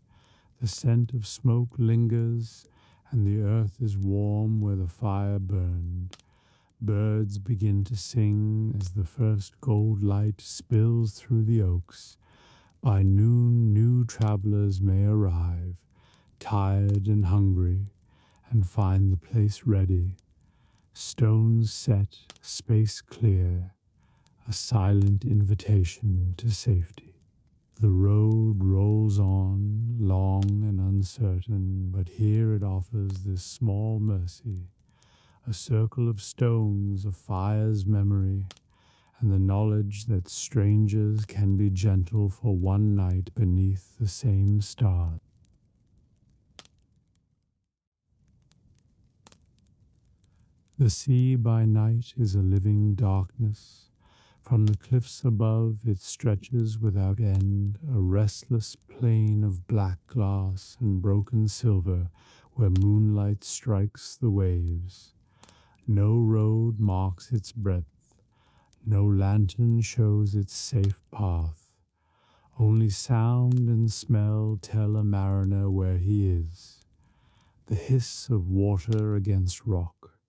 The scent of smoke lingers, and the earth is warm where the fire burned. Birds begin to sing as the first gold light spills through the oaks. By noon, new travelers may arrive, tired and hungry, and find the place ready. Stones set, space clear, a silent invitation to safety. The road rolls on, long and uncertain, but here it offers this small mercy, a circle of stones, a fire's memory, and the knowledge that strangers can be gentle for one night beneath the same stars. The sea by night is a living darkness. From the cliffs above it stretches without end, a restless plain of black glass and broken silver where moonlight strikes the waves. No road marks its breadth, no lantern shows its safe path. Only sound and smell tell a mariner where he is. The hiss of water against rock,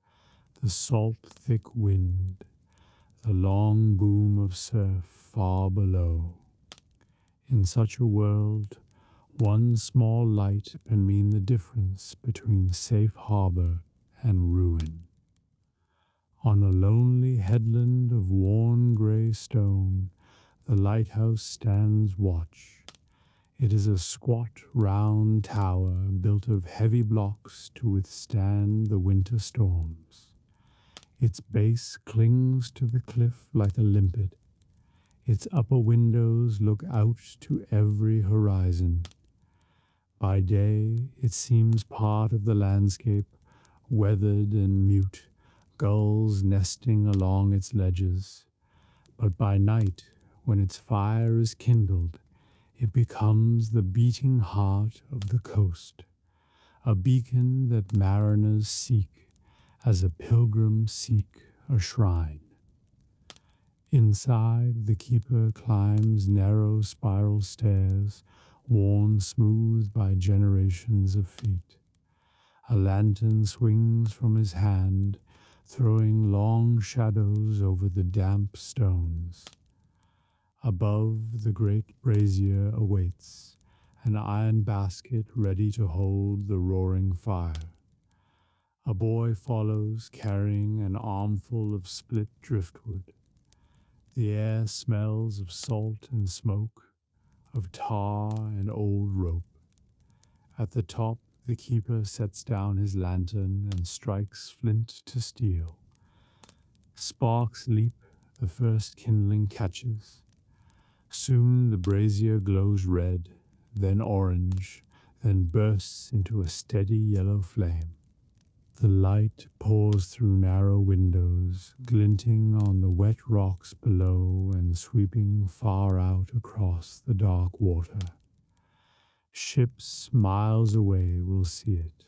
the salt thick wind, the long boom of surf far below. In such a world, one small light can mean the difference between safe harbor and ruin. On a lonely headland of worn grey stone, the lighthouse stands watch. It is a squat, round tower built of heavy blocks to withstand the winter storms. Its base clings to the cliff like a limpet. Its upper windows look out to every horizon. By day, it seems part of the landscape, weathered and mute, gulls nesting along its ledges. But by night, when its fire is kindled, it becomes the beating heart of the coast, a beacon that mariners seek as a pilgrim seek a shrine. Inside, the keeper climbs narrow spiral stairs, worn smooth by generations of feet. A lantern swings from his hand, throwing long shadows over the damp stones. Above, the great brazier awaits, an iron basket ready to hold the roaring fire. A boy follows, carrying an armful of split driftwood. The air smells of salt and smoke, of tar and old rope. At the top, the keeper sets down his lantern and strikes flint to steel. Sparks leap, the first kindling catches. Soon the brazier glows red, then orange, then bursts into a steady yellow flame. The light pours through narrow windows, glinting on the wet rocks below and sweeping far out across the dark water. Ships miles away will see it,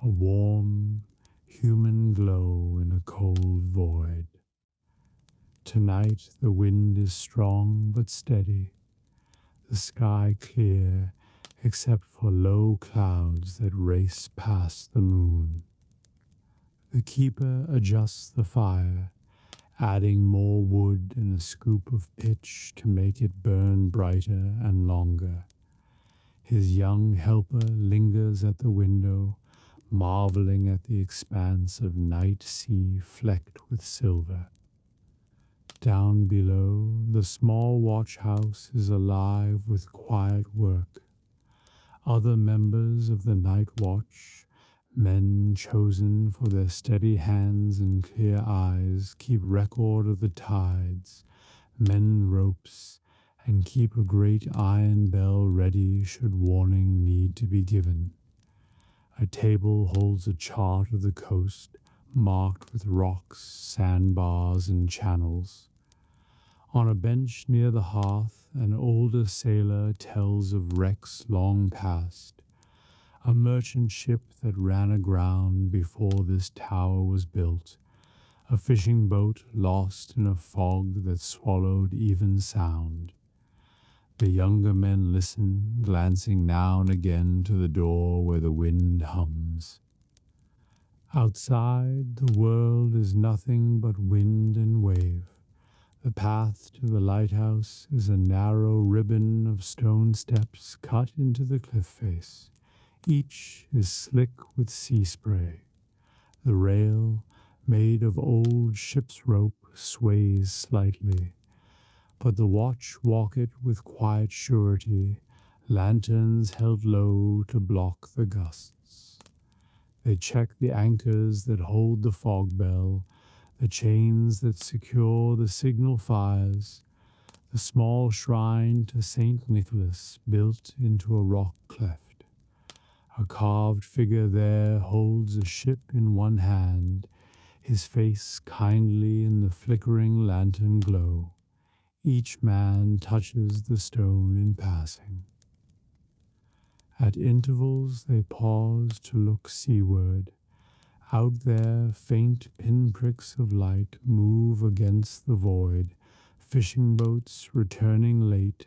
a warm, human glow in a cold void. Tonight the wind is strong but steady, the sky clear except for low clouds that race past the moon. The keeper adjusts the fire, adding more wood and a scoop of pitch to make it burn brighter and longer. His young helper lingers at the window, marveling at the expanse of night sea flecked with silver. Down below, the small watch house is alive with quiet work. Other members of the night watch, men chosen for their steady hands and clear eyes, keep record of the tides, mend ropes, and keep a great iron bell ready should warning need to be given. A table holds a chart of the coast, marked with rocks, sandbars, and channels. On a bench near the hearth, an older sailor tells of wrecks long past, a merchant ship that ran aground before this tower was built, a fishing boat lost in a fog that swallowed even sound. The younger men listen, glancing now and again to the door where the wind hums. Outside, the world is nothing but wind and wave. The path to the lighthouse is a narrow ribbon of stone steps cut into the cliff face. Each is slick with sea spray. The rail, made of old ship's rope, sways slightly, but the watch walk it with quiet surety, lanterns held low to block the gusts. They check the anchors that hold the fog bell, the chains that secure the signal fires, the small shrine to St. Nicholas built into a rock cleft. A carved figure there holds a ship in one hand, his face kindly in the flickering lantern glow. Each man touches the stone in passing. At intervals they pause to look seaward. Out there, faint pinpricks of light move against the void, fishing boats returning late,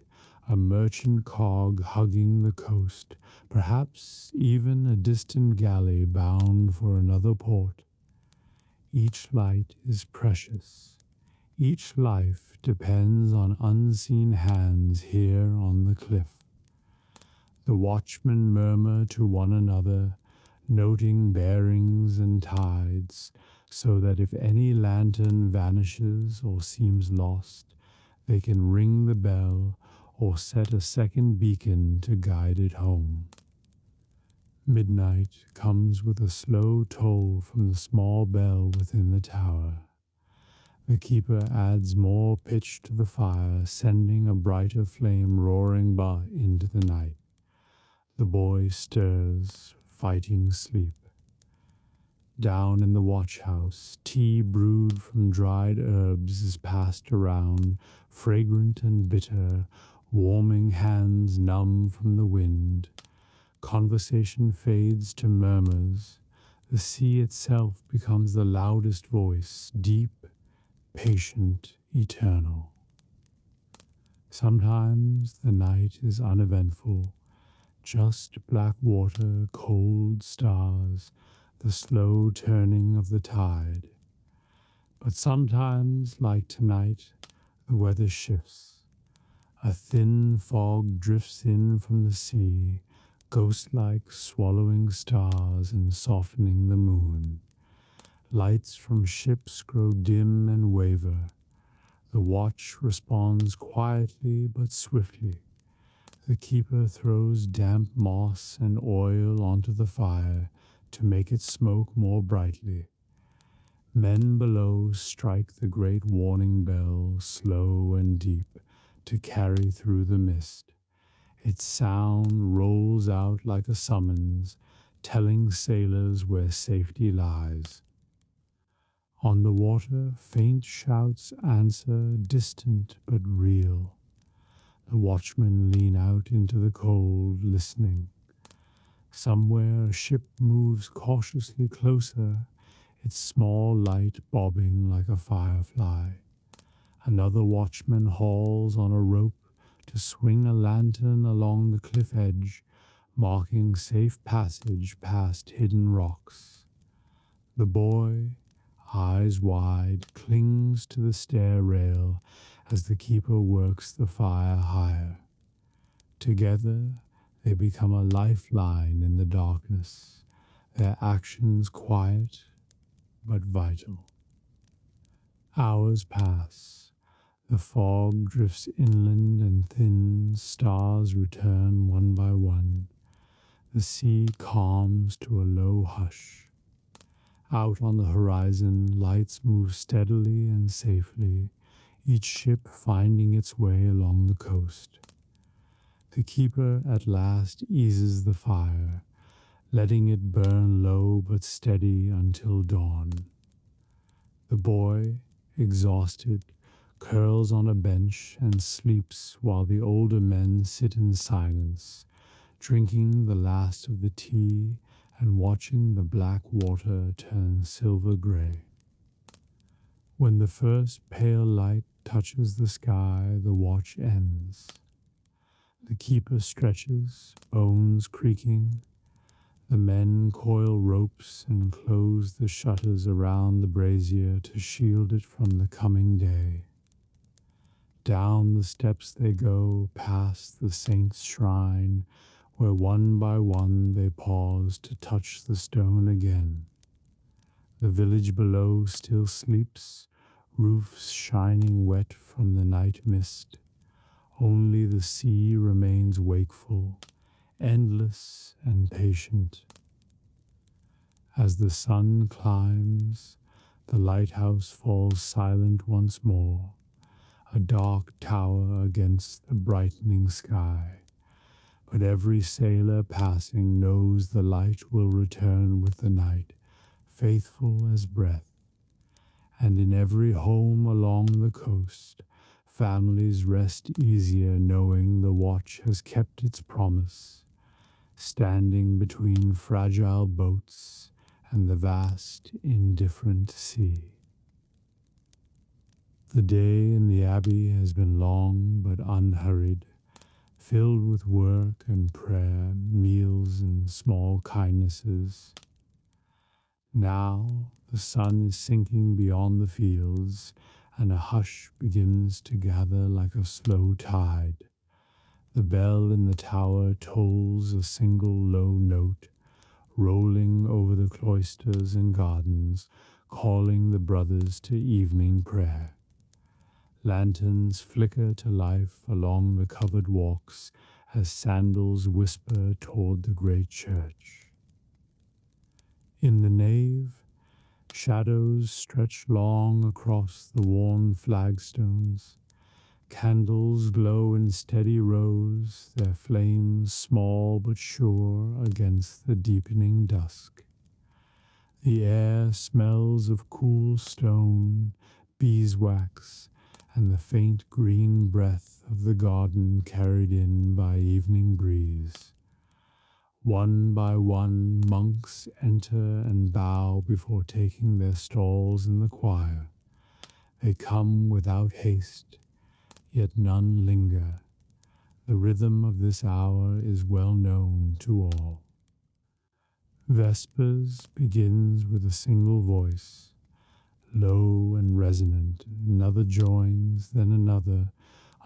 a merchant cog hugging the coast, perhaps even a distant galley bound for another port. Each light is precious. Each life depends on unseen hands here on the cliff. The watchmen murmur to one another, noting bearings and tides, so that if any lantern vanishes or seems lost, they can ring the bell or set a second beacon to guide it home. Midnight comes with a slow toll from the small bell within the tower. The keeper adds more pitch to the fire, sending a brighter flame roaring into the night. The boy stirs, fighting sleep. Down in the watch house, tea brewed from dried herbs is passed around, fragrant and bitter, warming hands numb from the wind. Conversation fades to murmurs. The sea itself becomes the loudest voice, deep, patient, eternal. Sometimes the night is uneventful, just black water, cold stars, the slow turning of the tide. But sometimes, like tonight, the weather shifts. A thin fog drifts in from the sea, ghost-like swallowing stars and softening the moon. Lights from ships grow dim and waver. The watch responds quietly but swiftly. The keeper throws damp moss and oil onto the fire to make it smoke more brightly. Men below strike the great warning bell, slow and deep, to carry through the mist. Its sound rolls out like a summons, telling sailors where safety lies. On the water, faint shouts answer, distant but real. The watchmen lean out into the cold, listening. Somewhere a ship moves cautiously closer, its small light bobbing like a firefly. Another watchman hauls on a rope to swing a lantern along the cliff edge, marking safe passage past hidden rocks. The boy, eyes wide, clings to the stair rail as the keeper works the fire higher. Together, they become a lifeline in the darkness, their actions quiet but vital. Hours pass. The fog drifts inland and thins, stars return one by one. The sea calms to a low hush. Out on the horizon, lights move steadily and safely, each ship finding its way along the coast. The keeper at last eases the fire, letting it burn low but steady until dawn. The boy, exhausted, curls on a bench and sleeps while the older men sit in silence, drinking the last of the tea and watching the black water turn silver gray. When the first pale light touches the sky, the watch ends. The keeper stretches, bones creaking. The men coil ropes and close the shutters around the brazier to shield it from the coming day. Down the steps they go, past the saint's shrine, where one by one they pause to touch the stone again. The village below still sleeps, roofs shining wet from the night mist. Only the sea remains wakeful, endless and patient. As the sun climbs, the lighthouse falls silent once more, a dark tower against the brightening sky. But every sailor passing knows the light will return with the night, faithful as breath. And in every home along the coast, families rest easier knowing the watch has kept its promise, standing between fragile boats and the vast, indifferent sea. The day in the abbey has been long but unhurried, filled with work and prayer, meals and small kindnesses. Now the sun is sinking beyond the fields, and a hush begins to gather like a slow tide. The bell in the tower tolls a single low note, rolling over the cloisters and gardens, calling the brothers to evening prayer. Lanterns flicker to life along the covered walks as sandals whisper toward the great church. In the nave, shadows stretch long across the worn flagstones. Candles glow in steady rows, their flames small but sure against the deepening dusk. The air smells of cool stone, beeswax, and the faint green breath of the garden carried in by evening breeze. One by one, monks enter and bow before taking their stalls in the choir. They come without haste, yet none linger. The rhythm of this hour is well known to all. Vespers begins with a single voice, low and resonant. Another joins, then another,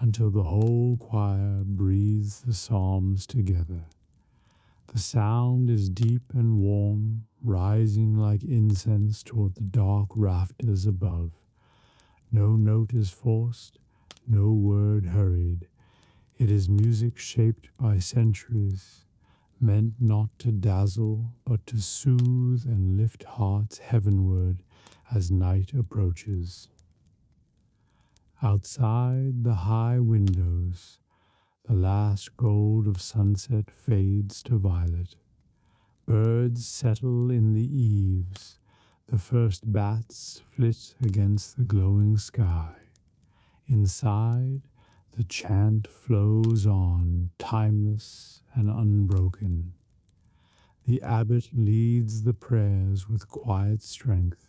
until the whole choir breathes the psalms together. The sound is deep and warm, rising like incense toward the dark rafters above. No note is forced, no word hurried. It is music shaped by centuries, meant not to dazzle, but to soothe and lift hearts heavenward as night approaches. Outside the high windows, the last gold of sunset fades to violet. Birds settle in the eaves. The first bats flit against the glowing sky. Inside, The chant flows on, timeless and unbroken. The abbot leads the prayers with quiet strength,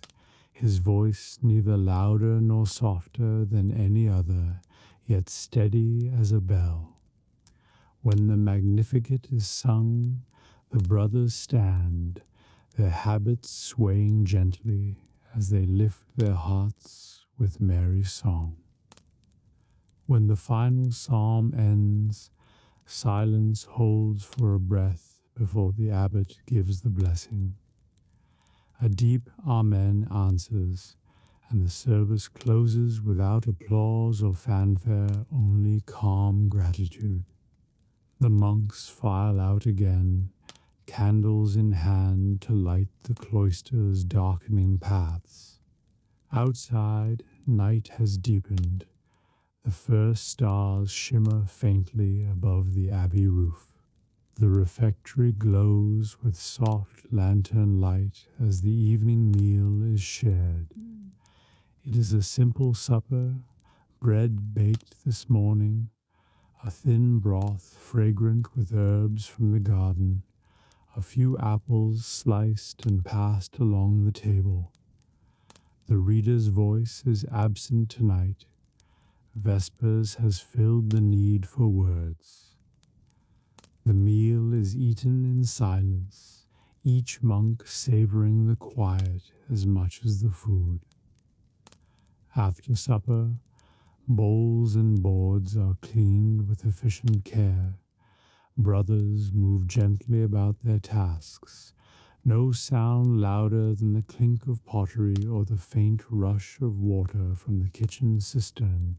his voice neither louder nor softer than any other, yet steady as a bell. When the Magnificat is sung, the brothers stand, their habits swaying gently as they lift their hearts with merry song. When the final psalm ends, silence holds for a breath before the abbot gives the blessing. A deep Amen answers, and the service closes without applause or fanfare, only calm gratitude. The monks file out again, candles in hand to light the cloister's darkening paths. Outside, night has deepened. The first stars shimmer faintly above the abbey roof. The refectory glows with soft lantern light as the evening meal is shared. It is a simple supper, bread baked this morning, a thin broth fragrant with herbs from the garden, a few apples sliced and passed along the table. The reader's voice is absent tonight. Vespers has filled the need for words. The meal is eaten in silence, each monk savoring the quiet as much as the food. After supper, bowls and boards are cleaned with efficient care. Brothers move gently about their tasks, no sound louder than the clink of pottery or the faint rush of water from the kitchen cistern.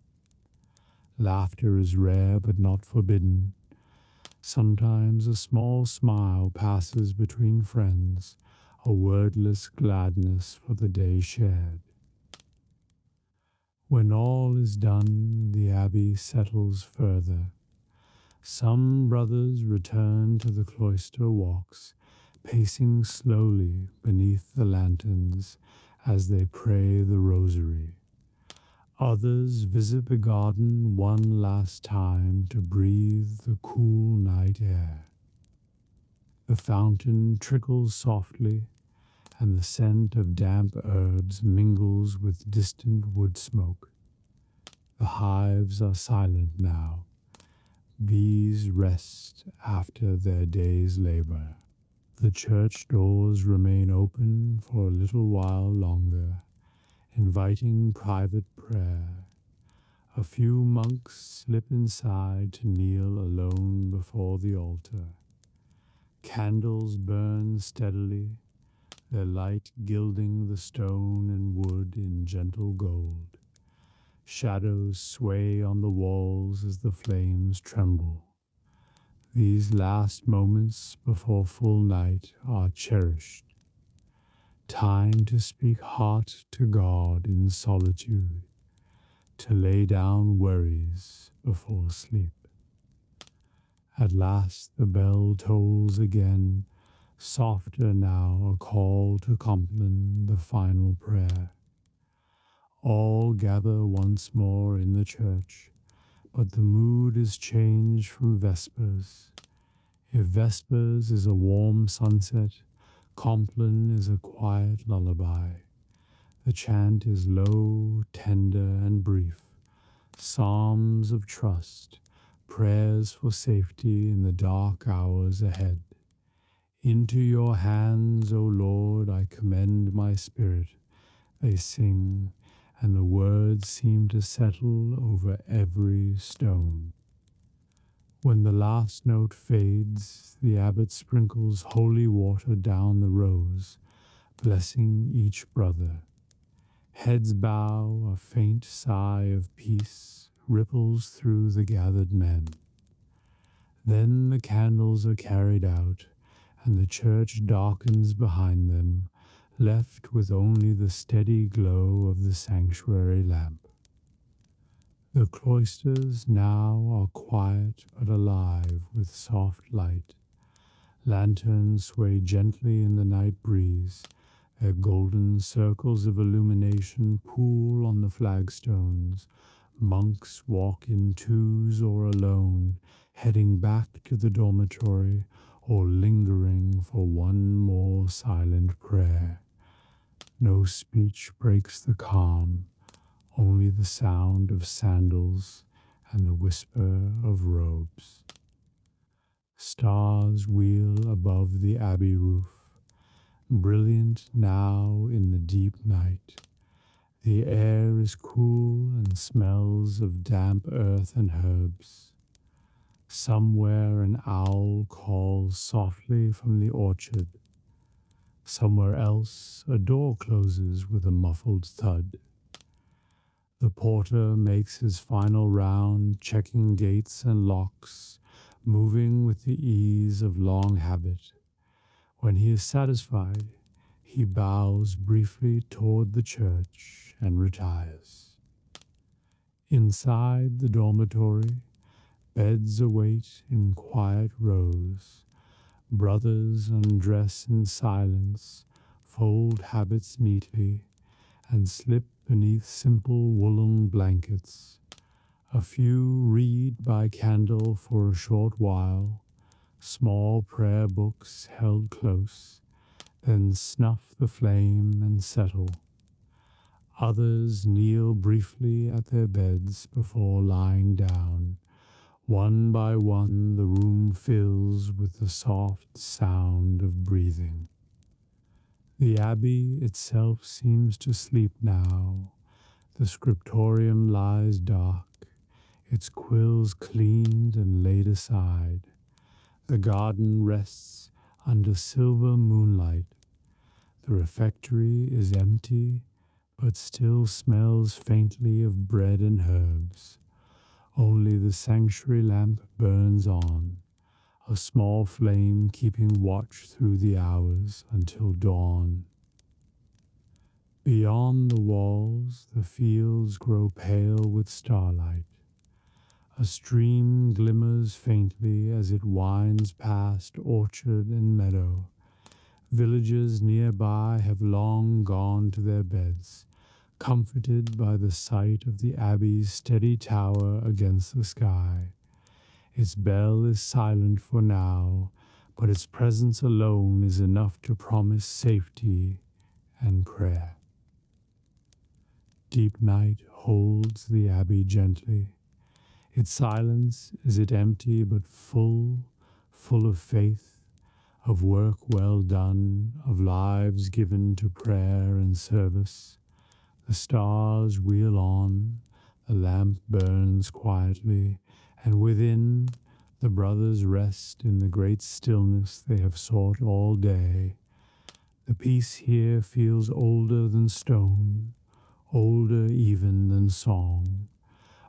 Laughter is rare but not forbidden. Sometimes a small smile passes between friends, a wordless gladness for the day shared. When all is done, the abbey settles further. Some brothers return to the cloister walks, pacing slowly beneath the lanterns as they pray the rosary. Others visit the garden one last time to breathe the cool night air. The fountain trickles softly, and the scent of damp herbs mingles with distant wood smoke. The hives are silent now. Bees rest after their day's labor. The church doors remain open for a little while longer, inviting private prayer. A few monks slip inside to kneel alone before the altar. Candles burn steadily, their light gilding the stone and wood in gentle gold. Shadows sway on the walls as the flames tremble. These last moments before full night are cherished. Time to speak heart to God in solitude, to lay down worries before sleep. At last the bell tolls again, softer now, a call to Compline, the final prayer. All gather once more in the church, but the mood is changed from Vespers. If Vespers is a warm sunset, Compline is a quiet lullaby. The chant is low, tender, and brief. Psalms of trust, prayers for safety in the dark hours ahead. Into your hands, O Lord, I commend my spirit, they sing, and the words seem to settle over every stone. When the last note fades, the abbot sprinkles holy water down the rows, blessing each brother. Heads bow, a faint sigh of peace ripples through the gathered men. Then the candles are carried out, and the church darkens behind them, left with only the steady glow of the sanctuary lamp. The cloisters now are quiet but alive with soft light. Lanterns sway gently in the night breeze. Their golden circles of illumination pool on the flagstones, Monks walk in twos or alone, heading back to the dormitory or lingering for one more silent prayer. No speech breaks the calm, only the sound of sandals and the whisper of robes. Stars wheel above the abbey roof, brilliant now in the deep night. The air is cool and smells of damp earth and herbs. Somewhere an owl calls softly from the orchard. Somewhere else a door closes with a muffled thud. The porter makes his final round, checking gates and locks, moving with the ease of long habit. When he is satisfied, he bows briefly toward the church and retires. Inside the dormitory, beds await in quiet rows. Brothers undress in silence, fold habits neatly, and slip beneath simple woolen blankets. A few read by candle for a short while, small prayer books held close, then snuff the flame and settle. Others kneel briefly at their beds before lying down. One by one the room fills with the soft sound of breathing. The abbey itself seems to sleep now. The scriptorium lies dark, its quills cleaned and laid aside. The garden rests under silver moonlight. The refectory is empty, but still smells faintly of bread and herbs. Only the sanctuary lamp burns on, a small flame keeping watch through the hours until dawn. Beyond the walls, the fields grow pale with starlight. A stream glimmers faintly as it winds past orchard and meadow. Villagers nearby have long gone to their beds, comforted by the sight of the abbey's steady tower against the sky. Its bell is silent for now, but its presence alone is enough to promise safety and prayer. Deep night holds the abbey gently. Its silence is it empty but full of faith, of work well done, of lives given to prayer and service. The stars wheel on, the lamp burns quietly, and within, the brothers rest in the great stillness they have sought all day. The peace here feels older than stone, older even than song,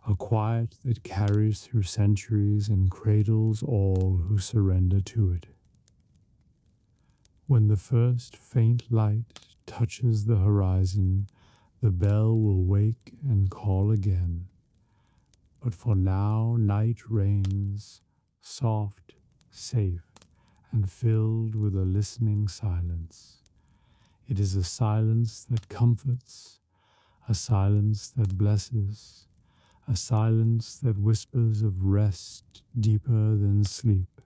a quiet that carries through centuries and cradles all who surrender to it. When the first faint light touches the horizon, the bell will wake and call again. But for now night reigns, soft, safe, and filled with a listening silence. It is a silence that comforts, a silence that blesses, a silence that whispers of rest deeper than sleep.